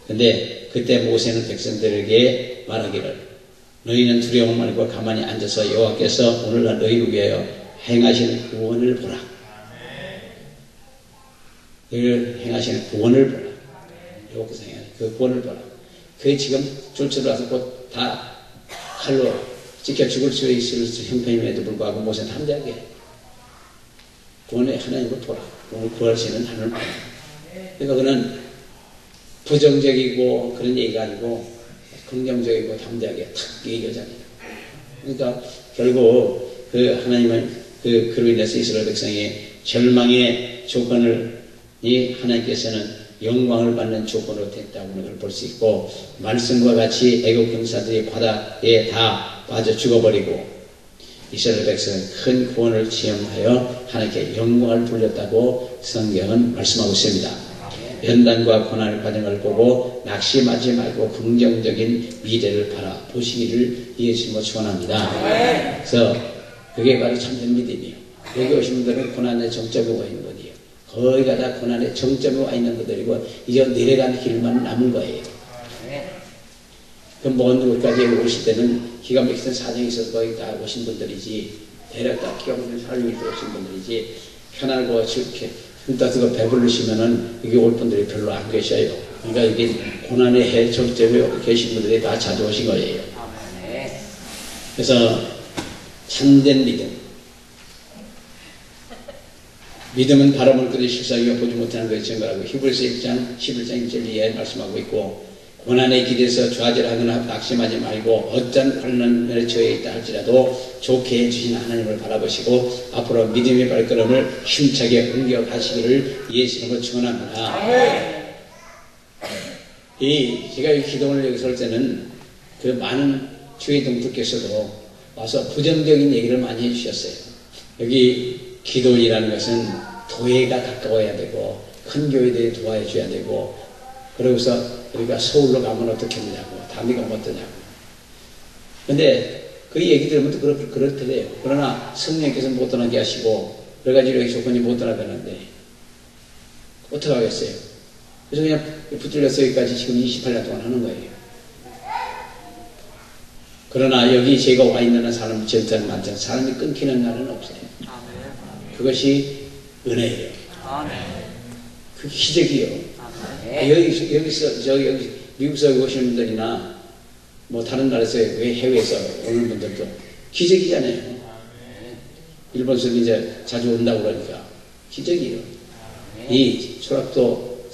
근데 그때 모세는 백성들에게 말하기를 너희는 두려움 말고 가만히 앉아서 여호와께서 오늘날 너희를 위하여 행하시는 구원을 보라. 너희를 행하시는 구원을 보라. 여호와께서 행하는 그 구원을 보라. 그게 지금 줄줄을 와서 곧 다 칼로 지켜 죽을 수 있을 형편임에도 불구하고 모세는 함대하게 구원의 하나님을 보라. 오늘 구하시는 하나님을 보라. 그러니까 그는 부정적이고 그런 얘기가 아니고 긍정적이고 담대하게 탁 얘기하잖아요. 그러니까 결국 그 하나님은 그로 인해서 이스라엘 백성의 절망의 조건을 하나님께서는 영광을 받는 조건으로 됐다고 하는 걸 볼 수 있고, 말씀과 같이 애국 병사들이 바다에 다 빠져 죽어버리고 이스라엘 백성은 큰 구원을 체험하여 하나님께 영광을 돌렸다고 성경은 말씀하고 있습니다. 연단과 고난의 과정을 보고 낙심하지 말고 긍정적인 미래를 바라보시기를 예수님으로 축원합니다. 그래서 그게 바로 참된 믿음이에요. 여기 오신 분들은 고난의 정점에 와 있는 분이에요. 거의가 다 고난의 정점에 와 있는 분들이고 이제 내려가는 길만 남은 거예요. 그 먼 곳까지 오실 때는 기가 막히는 사정이 있어서 거의 다 오신 분들이지, 대략 다 기가 막히는 사정이 있어서 오신 분들이지, 편하고 이렇게 따뜻하고 배부르시면은 여기 올 분들이 별로 안 계셔요. 그러니까 이게 고난의 해 정점에 계신 분들이 다 자주 오신 거예요. 그래서 참된 믿음은 바라볼 것이 실상이요 보지 못하는 것이 증거라고 히브리서 1장 11장 1절에 말씀하고 있고, 고난의 길에서 좌절하거나 낙심하지 말고 어떤 환난에 처해 있다 할지라도 좋게 해주신 하나님을 바라보시고 앞으로 믿음의 발걸음을 힘차게 옮겨가시기를 예수님으로 축원합니다. 제가 이 기도를 여기 설 때는 그 많은 주의 동포께서도 와서 부정적인 얘기를 많이 해주셨어요. 여기 기도이라는 것은 도회가 가까워야 되고 큰 교회들이 도와해 줘야 되고, 그러고서 우리가 서울로 가면 어떻게 하느냐고, 다음에 가면 어떠냐고. 근데 그 얘기 들으면 또 그렇더래요. 그러나 성령께서 못 떠나게 하시고 그래가지고 여기 조건이 못 떠나게 하는데 어떻게 하겠어요? 그래서 그냥 붙들려서 여기까지 지금 28년 동안 하는 거예요. 그러나 여기 제가 와 있는 사람 절대는 많죠. 사람이 끊기는 날은 없어요. 그것이 은혜예요. 그 기적이요. 여기서 여기 미국에서 오시는 분들이나 뭐 다른 나라에서 해외에서 오는 분들도 기적이잖아요. 일본에서 이제 자주 온다고 그러니까 기적이에요. 이 소락도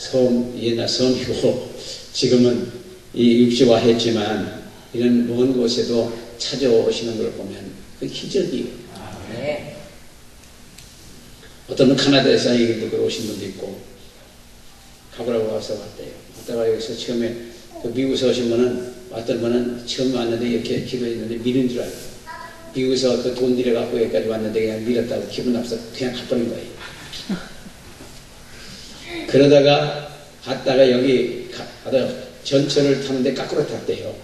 옛날 섬이고 지금은 이 육지화했지만 이런 먼 곳에도 찾아오시는 걸 보면 그 기적이에요. 어떤 분 카나다에서 얘기 듣고 오신 분도 있고, 가보라고 와서 왔대요. 왔다가 여기서 처음에 그 미국에서 오신 분은, 왔던 분은 처음에 왔는데 이렇게 기도했는데 미는 줄 알고, 미국에서 그 돈 들여갖고 여기까지 왔는데 그냥 밀었다고 기분 나빠서 그냥 가버린 거예요. 그러다가 갔다가 여기 가다가 전철을 타는데 거꾸로 탔대요.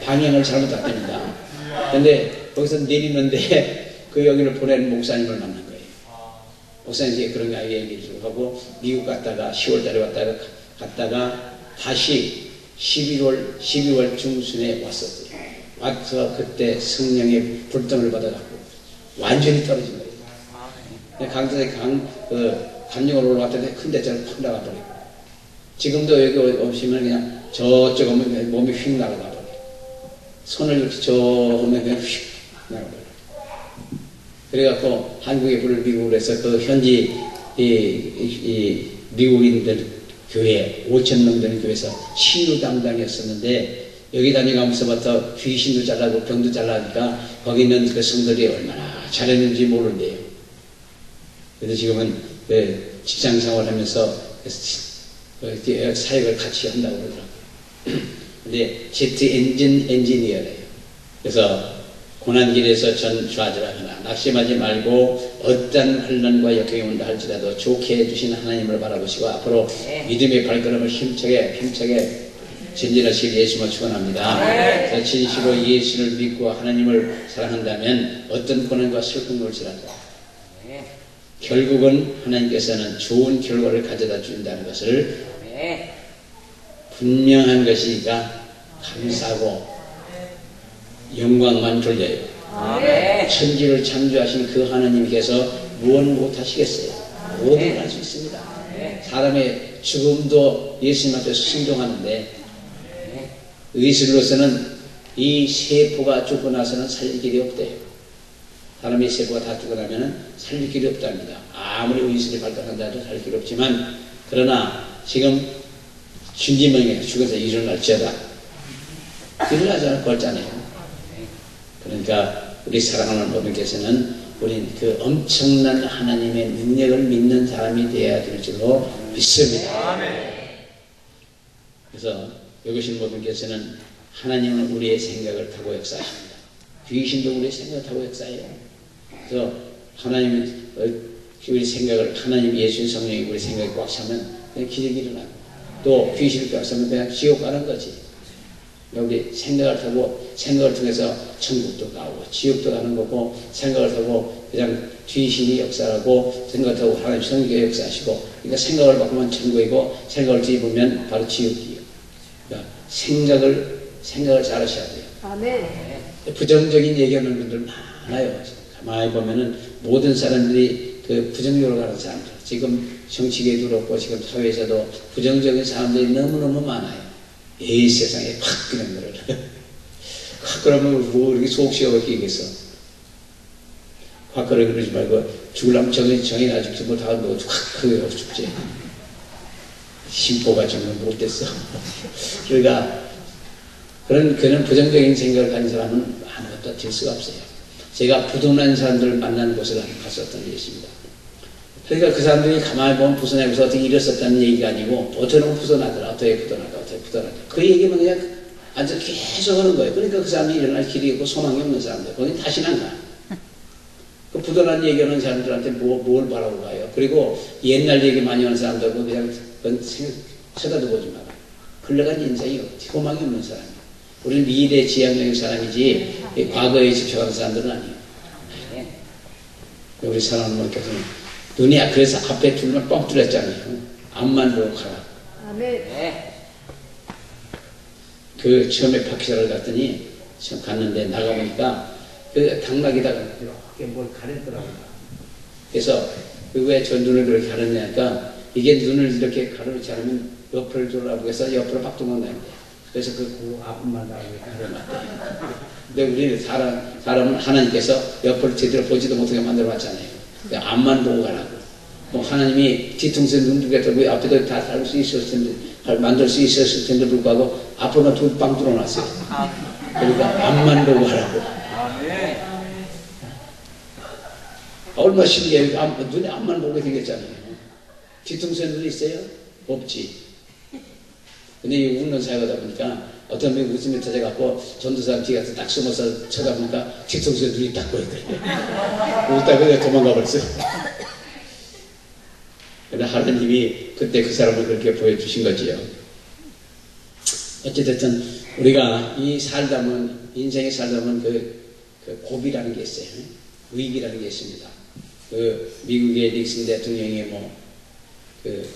방향을 잘못 탔답니다. 근데 거기서 내리는데 그 여기를 보내는 목사님을 만난 거예요. 목사님이 그런 거 얘기해 주고 하고, 미국 갔다가 10월달에 갔다가 다시 12월 중순에 왔었어요. 와서 그때 성령의 불덩을 받아갖고 완전히 떨어진 거예요. 강산에 감정으로 올라갔더니 큰 데처럼 팍 나가버리고, 지금도 여기 오시면 그냥 저쪽 오면 몸이 휙 나가버려요. 손을 이렇게 저 오면 그냥 휙 나가버려요. 그래갖고 한국에 불을 미국으로 해서 그 현지 미국인들 교회 5,000명 되는 교회에서 치유 담당이었었는데, 여기 다녀가면서부터 귀신도 잘라고 병도 잘라니까 거기 있는 그 성들이 얼마나 잘했는지 모르는데요. 그래서 지금은 직장 생활하면서 사역을 같이 한다고 그러더라고요. 근데 제트 엔지니어래요. 그래서 고난길에서 좌절하거나 낙심하지 말고 어떤 환난과 역경이 온다 할지라도 좋게 해주신 하나님을 바라보시고 앞으로 믿음의 발걸음을 힘차게 전진하시길 예수님을 축원합니다. 그래서 진실로 예수를 믿고 하나님을 사랑한다면 어떤 고난과 슬픔을 올지라도 결국은 하나님께서는 좋은 결과를 가져다 준다는 것을 분명한 것이니까 감사하고 영광만 돌려요. 천지를 창조하신 그 하나님께서 무엇 못하시겠어요? 뭐든 할 수 있습니다. 사람의 죽음도 예수님 앞에서 순종하는데, 의술로서는 이 세포가 죽고 나서는 살릴 길이 없대요. 사람의 세포가 다 죽고 나면 살릴 길이 없답니다. 아무리 의술이 발달한다 해도 살릴 길이 없지만, 그러나 지금 준지명에 죽어서 일어날지어다. 일어나지 않고 했잖아요. 그러니까 우리 사랑하는 부모님께서는 우린 그 엄청난 하나님의 능력을 믿는 사람이 되어야 될 줄로 믿습니다. 그래서 여기 오신 분께서는 하나님은 우리의 생각을 타고 역사하십니다. 귀신도 우리의 생각을 타고 역사해요. 그래서 하나님은 우리 생각을, 하나님 예수님 성령이 우리 생각이 꽉 차면 그냥 기적이 일어나고, 또 귀신이 꽉 차면 그냥 지옥 가는 거지. 여기 생각을 타고, 생각을 통해서 천국도 가고 지옥도 가는 거고, 생각을 타고 그냥 귀신이 역사하고, 생각을 타고 하나님 성령이 역사하시고, 그러니까 생각을 바꾸면 천국이고, 생각을 뒤집으면 바로 지옥이에요. 그러니까 생각을 잘 하셔야 돼요. 아멘. 부정적인 얘기하는 분들 많아요. 가만히 보면은 모든 사람들이 그 부정적으로 가는 사람들, 지금 정치계에도 그렇고 지금 사회에서도 부정적인 사람들이 너무너무 많아요. 이 세상에 확 그런 거를 확 그러면 뭐 이렇게 속 시어먹게 얘기했어. 확 그러지 말고 죽으려면 정이 나죽지 못하고 뭐 확 그러고 죽지. 심보가 정말 못됐어. 그러니까 그런 부정적인 생각을 가진 사람은 아무것도 될 수가 없어요. 제가 부도난 사람들을 만나는 곳을 갔었던 일이 있습니다. 그러니까 그 사람들이 가만히 보면 부서나면서 어떻게 일었었다는 얘기가 아니고, 어떻게 보면 부서나더라, 어떻게 부도나더라, 어떻게 부도나더라. 그 얘기만 그냥 앉아 계속 하는 거예요. 그러니까 그 사람이 일어날 길이 없고 소망이 없는 사람들, 거기 다시는 안 가. 그 부도난 얘기하는 사람들한테 뭘 바라고 가요. 그리고 옛날 얘기 많이 하는 사람들은 그냥 그건 쳐다도 보지 마라. 흘러간 인생이 없지, 소망이 없는 사람이에요. 우리는 미래 지향적인 사람이지 과거에 집착하는 사람들은 아니에요. 우리 사람은 눈이, 그래서 앞에 둘만 뻥 뚫렸잖아요. 앞만 보고 가라. 아멘. 그 처음에 박사를 갔더니 갔는데 나가보니까 그 당나귀다가 이렇게 뭘 가렸더라고요. 그래서 왜 저 눈을 그렇게 가렸냐니까, 이게 눈을 이렇게 가려놓지 않으면 옆을 돌아보고 해서 옆으로 막 도망다닌대. 그래서 그 앞만 가려놨대. 근데 우리는 사람은 하나님께서 옆을 제대로 보지도 못하게 만들어 놨잖아요. 그러니까 앞만 보고 가라고. 뭐 하나님이 뒤통수에 눈 두 개 들고 앞에도 다 달 수 있었을 텐데, 만들 수 있었을 텐데 불구하고 앞으로만 두 빵 뚫어놨어요. 그러니까 앞만 보고 가라고. 얼마나 신기해요. 눈에 앞만 보고 생겼잖아요. 뒤통수에 눈이 있어요? 없지. 근데 이 웃는 사회가 보니까 어떤 분이 웃음이 터져갖고 전도사람 뒤에 가서 딱 숨어서 쳐다보니까 뒤통수에 눈이 딱 보이더래요. 웃다가 그냥 도망가 버렸어요. 근데 하나님이 그때 그 사람을 그렇게 보여주신 거지요. 어찌됐든 우리가 인생에 살다 보면 그 고비라는 게 있어요. 위기라는 게 있습니다. 그 미국의 닉슨 대통령이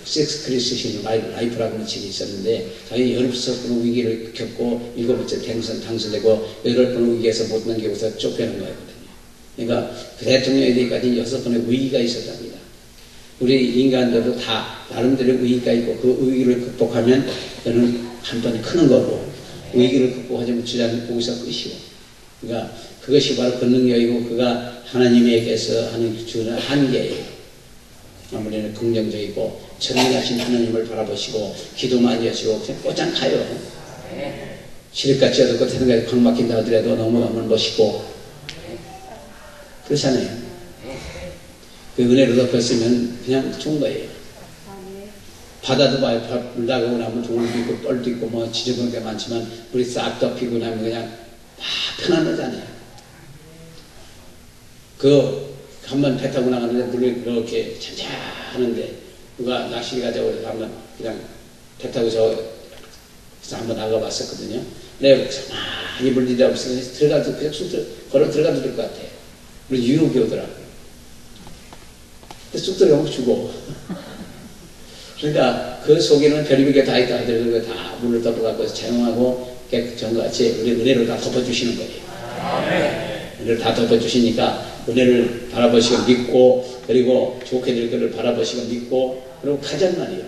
섹스 크리스션 라이프라고 하는 책이 있었는데, 당연히 17번 위기를 겪고 7번째 당선되고 8번 위기에서 못 넘기고서 쫓겨난 거거든요. 그러니까 그 대통령에 대해까지 6번의 위기가 있었답니다. 우리 인간들도 다 나름대로 위기가 있고, 그 위기를 극복하면 그는 한 번에 크는 거고, 위기를 극복하지 못하면 거기서 끝이고. 그러니까 그것이 바로 그 능력이고, 그가 하나님에게서 주는 한계예요. 아무래도 긍정적이고 천명하신 하나님을 바라보시고 기도 많이 하시고 그냥 꼬장 가요. 시립같이 어둡고 태능까지 광 막힌다 하더라도 넘어가면 멋있고 그렇잖아요. 그 은혜로 덮였으면 그냥 좋은 거예요. 바다도 봐요. 물 나가고 나면 종울도 있고 뻘도 있고 뭐 지저분한 게 많지만 물이 싹 덮이고 나면 그냥 다 편안하잖아요. 한번 배 타고 나가는데 물이 그렇게 찬찬하는데 누가 낚시 가자고 해서 한번 그냥 배 타고 그래서 한번 나가봤었거든요. 근데 많이 물리다 없으면 들어가도 그냥 걸어 들어가도 될 것 같아. 우리 유혹이 오더라고. 쑥 들어가면 죽어. 그러니까 그 속에는 별의별 게 다 있다 하더라도 다 물을 덮어갖고 차용하고 정같이 우리 은혜를 다 덮어주시는 거예요. 은혜를 다 덮어주시니까 은혜를 바라보시고 믿고, 그리고 좋게 될 것을 바라보시고 믿고, 그리고 가장 말이에요.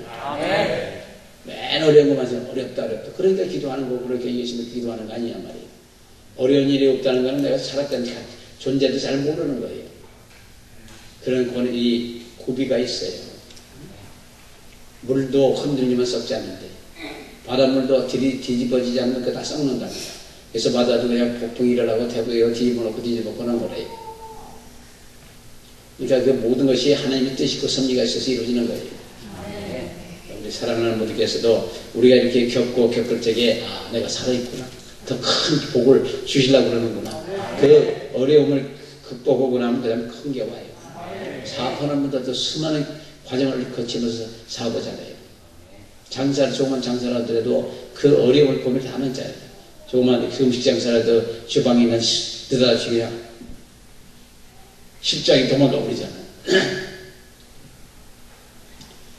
맨 어려운 것만 생각, 어렵다. 그러니까 기도하는 거고, 그렇게 예수님을 기도하는 거 아니냐 말이에요. 어려운 일이 없다는 거는 내가 살았던 존재도 잘 모르는 거예요. 그런 이 고비가 있어요. 물도 흔들리면 썩지 않는데, 바닷물도 뒤집어지지 않는 거 다 썩는답니다. 그래서 바다도 그냥 폭풍이 일어나고 태풍이 뒤집어 놓고 뒤집어 보는 거래요. 그러니까 그 모든 것이 하나님의 뜻이고 섭리가 있어서 이루어지는 거예요. 우리 사랑하는 분들께서도 우리가 이렇게 겪을 적에 내가 살아있구나. 더 큰 복을 주시려고 그러는구나. 그 어려움을 극복하고 나면 그 다음에 큰 게 와요. 사업하는 분들도 수많은 과정을 거치면서 사업하잖아요. 조그만 장사를 하더라도 그 어려움을 보면 다 하는 자예요. 조그만 음식 장사라도 주방에 있는 느닷없이 실장이 도망가 버리잖아요.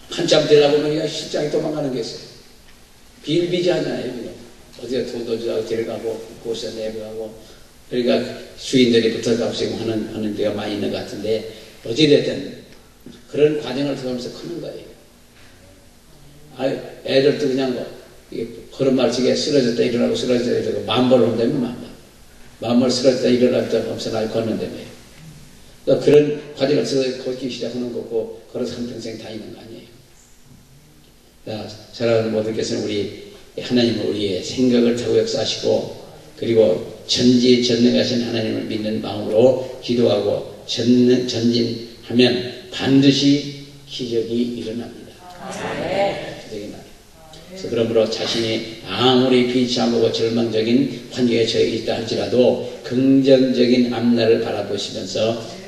한참 되려고 보면 실장이 도망가는 게 있어요. 비일비재하잖아요. 어디가 돈도 주고 데려가고 곳에 내고하고 그러니까 주인들이 붙어가고 하는 데가 많이 있는 것 같은데 어찌됐든 그런 과정을 통하면서 크는 거예요. 애들도 그냥 걸음마치게 쓰러졌다 일어나고 쓰러졌다 일어나고 만벌을 한다면 만벌 쓰러졌다 일어났다 하면서 날 걷는다며. 그러니까 그런 과정을 통해서 걷기 시작하는 거고 걸어서 한평생 다니는 거 아니에요. 사랑하는 모두께서는 우리 하나님은 우리의 생각을 타고 역사하시고 그리고 전지전능하신 하나님을 믿는 마음으로 기도하고 전진하면 반드시 기적이 일어납니다. 그래서 그러므로 자신이 아무리 비참하고 절망적인 환경에 처해 있다 할지라도 긍정적인 앞날을 바라보시면서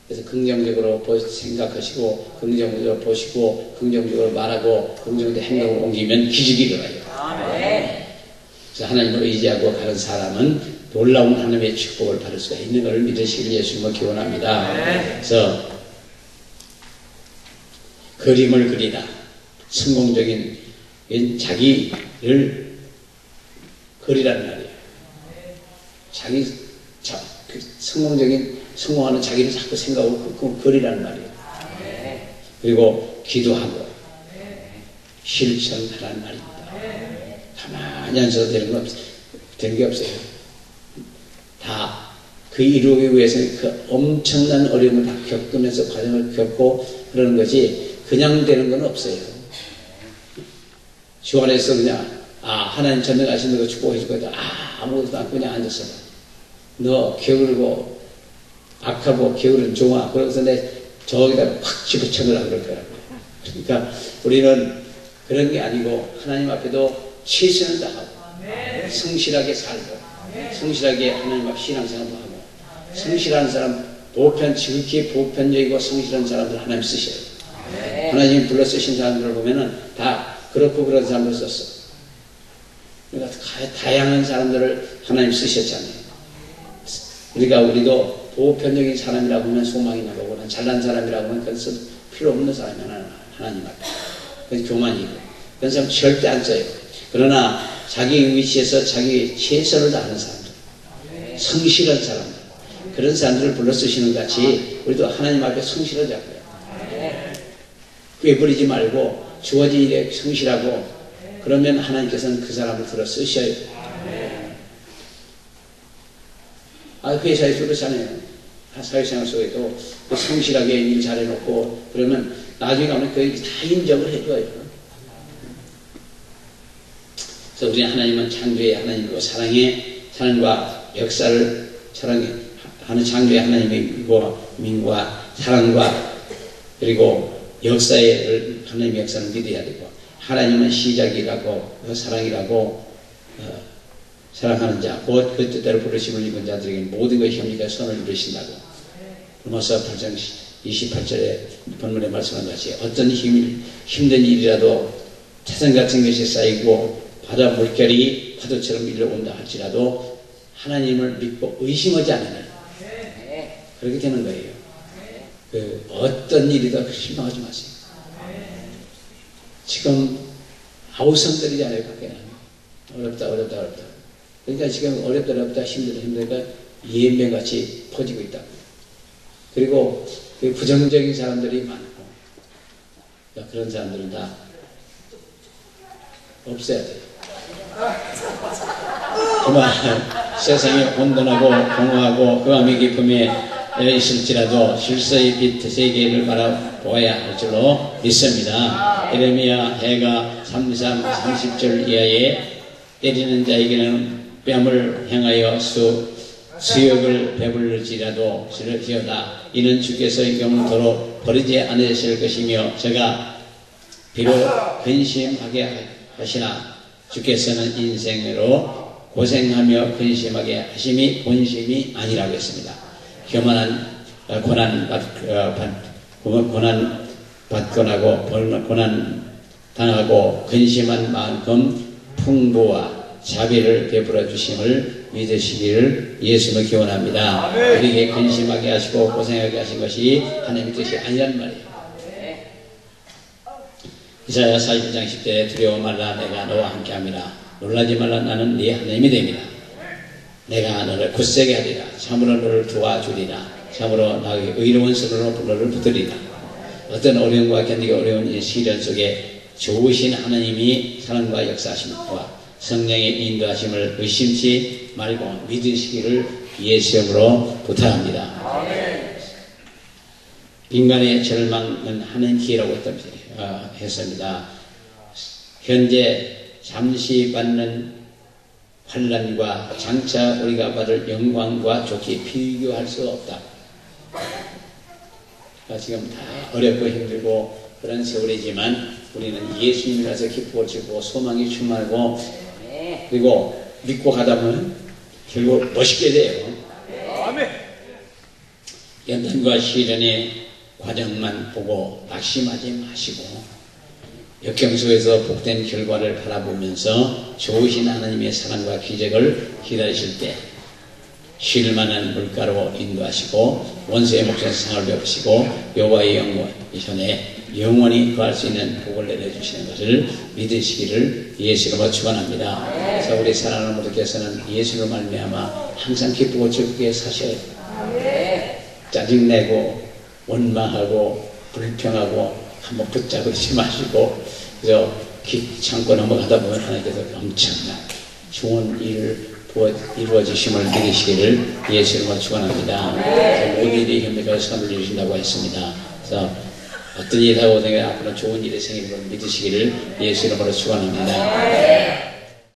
그래서 긍정적으로 생각하시고 긍정적으로 보시고 긍정적으로 말하고 긍정적인 행동을 옮기면 기적이 일어나요. 그래서 하나님을 의지하고 가는 사람은 놀라운 하나님의 축복을 받을 수가 있는 것을 믿으시길 예수님을 기원합니다. 그래서 그림을 그리다. 성공적인 자기를 그리라는 말이에요. 성공하는 자기를 자꾸 생각하고 그리라는 말이에요. 그리고 기도하고 실천하라는 말입니다. 가만히 앉아서 되는 게 없어요. 다 그 이루기 위해서는 그 엄청난 어려움을 다 겪으면서 과정을 겪고 그러는 것이 그냥 되는 건 없어요. 주 안에서 그냥 하나님 전능하신 거 축복해 줄 거다. 아무것도 않고 그냥 앉았어. 너 게으르고 악하고 게으른 종아. 그러고서 내 저기다 팍 집어쳐넣으라 그럴 거라고요. 그러니까 우리는 그런 게 아니고 하나님 앞에도 최선을 다하고 성실하게 살고 성실하게 하나님 앞 신앙생활도 하고 성실한 사람 지극히 보편적이고 성실한 사람들 하나님 쓰셔요. 하나님 불러 쓰신 사람들을 보면은 다 그렇고 그런 사람들 썼어. 그러니까 다양한 사람들을 하나님 쓰셨잖아요. 그러니까 우리도 보편적인 사람이라고 하면 소망이 나고 잘난 사람이라고 하면 그것은 필요 없는 사람이 하나님 앞에. 그래서 교만이고 그런 사람 절대 안 써요. 그러나 자기 위치에서 자기 최선을 다하는 사람들, 성실한 사람들, 그런 사람들을 불러 쓰시는 것 같이 우리도 하나님 앞에 성실하자고요. 꾀부리지 말고 주어진 일에 성실하고 그러면 하나님께서는 그 사람을 들어 쓰셔요. 회사에서 그렇잖아요. 사회생활 속에도 성실하게 일 잘해놓고 그러면 나중에 가면 그게 다 인정을 해줘요. 그래서 우리는 하나님은 창조의 하나님이고 사랑과 역사를 사랑하는 창조의 하나님이고 민과 사랑과 그리고 역사의 하나님의 역사를 믿어야 되고 하나님은 시작이라고 사랑이라고 사랑하는 자 곧 그 뜻대로 부르심을 입은 자들에게 모든 것이 협력해 선을 이루신다고 로마서 8장 28절에 본문에 말씀한 것이 어떤 힘든 일이라도 태산 같은 것이 쌓이고 바다 물결이 파도처럼 밀려온다 할지라도 하나님을 믿고 의심하지 않으면 그렇게 되는 거예요. 어떤 일이든 실망하지 마세요. 지금 아우성들이잖아요. 밖에는 어렵다. 그러니까 지금 어렵다 힘들다 예명같이 퍼지고 있다고. 그리고 부정적인 사람들이 많고 그런 사람들은 다 없애야 돼요. 정말 세상에 혼돈하고 공허하고 그 암의 깊음에 있을지라도 실서의 빛 세계를 바라보아야 할 줄로 믿습니다. 예레미야 해가 30절 이하에 때리는 자에게는 뺨을 향하여 수욕을 배불릴지라도 지어다 이는 주께서 영토로 버리지 않으실 것이며 저가 비록 근심하게 하시나 주께서는 인생으로 고생하며 근심하게 하심이 본심이 아니라고 했습니다. 고난 받곤 하고 고난 당하고 근심한 만큼 풍부와 자비를 베풀어 주심을 믿으시기를 예수님을 기원합니다. 우리에게 근심하게 하시고 고생하게 하신 것이 하나님의 뜻이 아니란 말이에요. 이사야 41장 10절에 두려워 말라 내가 너와 함께함이라 놀라지 말라 나는 네 하나님이 됩니다. 내가 너를 굳세게 하리라 참으로 너를 도와주리라 참으로 나의 의로운 손으로 너를 붙들리라. 어떤 어려움과 견디기 어려운 이 시련 속에 좋으신 하나님이 사랑과 역사하심과 성령의 인도하심을 의심치 말고 믿으시기를 예수 이름으로 부탁합니다. 인간의 절망은 하나님 기회라고 했습니다. 현재 잠시 받는 환난과 장차 우리가 받을 영광과 좋게 비교할 수 없다. 지금 다 어렵고 힘들고 그런 세월이지만 우리는 예수님이라서 기쁘고 즐거워 소망이 충만하고 그리고 믿고 가다 보면 결국 멋있게 돼요. 연단과 시련의 과정만 보고 낙심하지 마시고 역경 속에서 복된 결과를 바라보면서 좋으신 하나님의 사랑과 기적을 기다리실 때 쉴 만한 물가로 인도하시고 원수의 목전에서 상을 베푸시고 여호와의 영원에 영원히 거할 수 있는 복을 내려주시는 것을 믿으시기를 예수로 축원합니다. 그래서 우리 사랑하는 모두께서는 예수로 말미암아 항상 기쁘고 즐겁게 사셔야 돼요. 짜증내고 원망하고 불평하고 한번 붙잡으시지 마시고 그저 참고 넘어가다 보면 하나님께서 엄청난 좋은 일을 이루어지심을 믿으시기를 예수로 축원합니다. 모든 일이 협력을 선을 이루신다고 했습니다. 그래서 어떤 일이 하고 내가 앞으로 좋은 일이 생기는 걸 믿으시기를 예수 이름으로 축원합니다.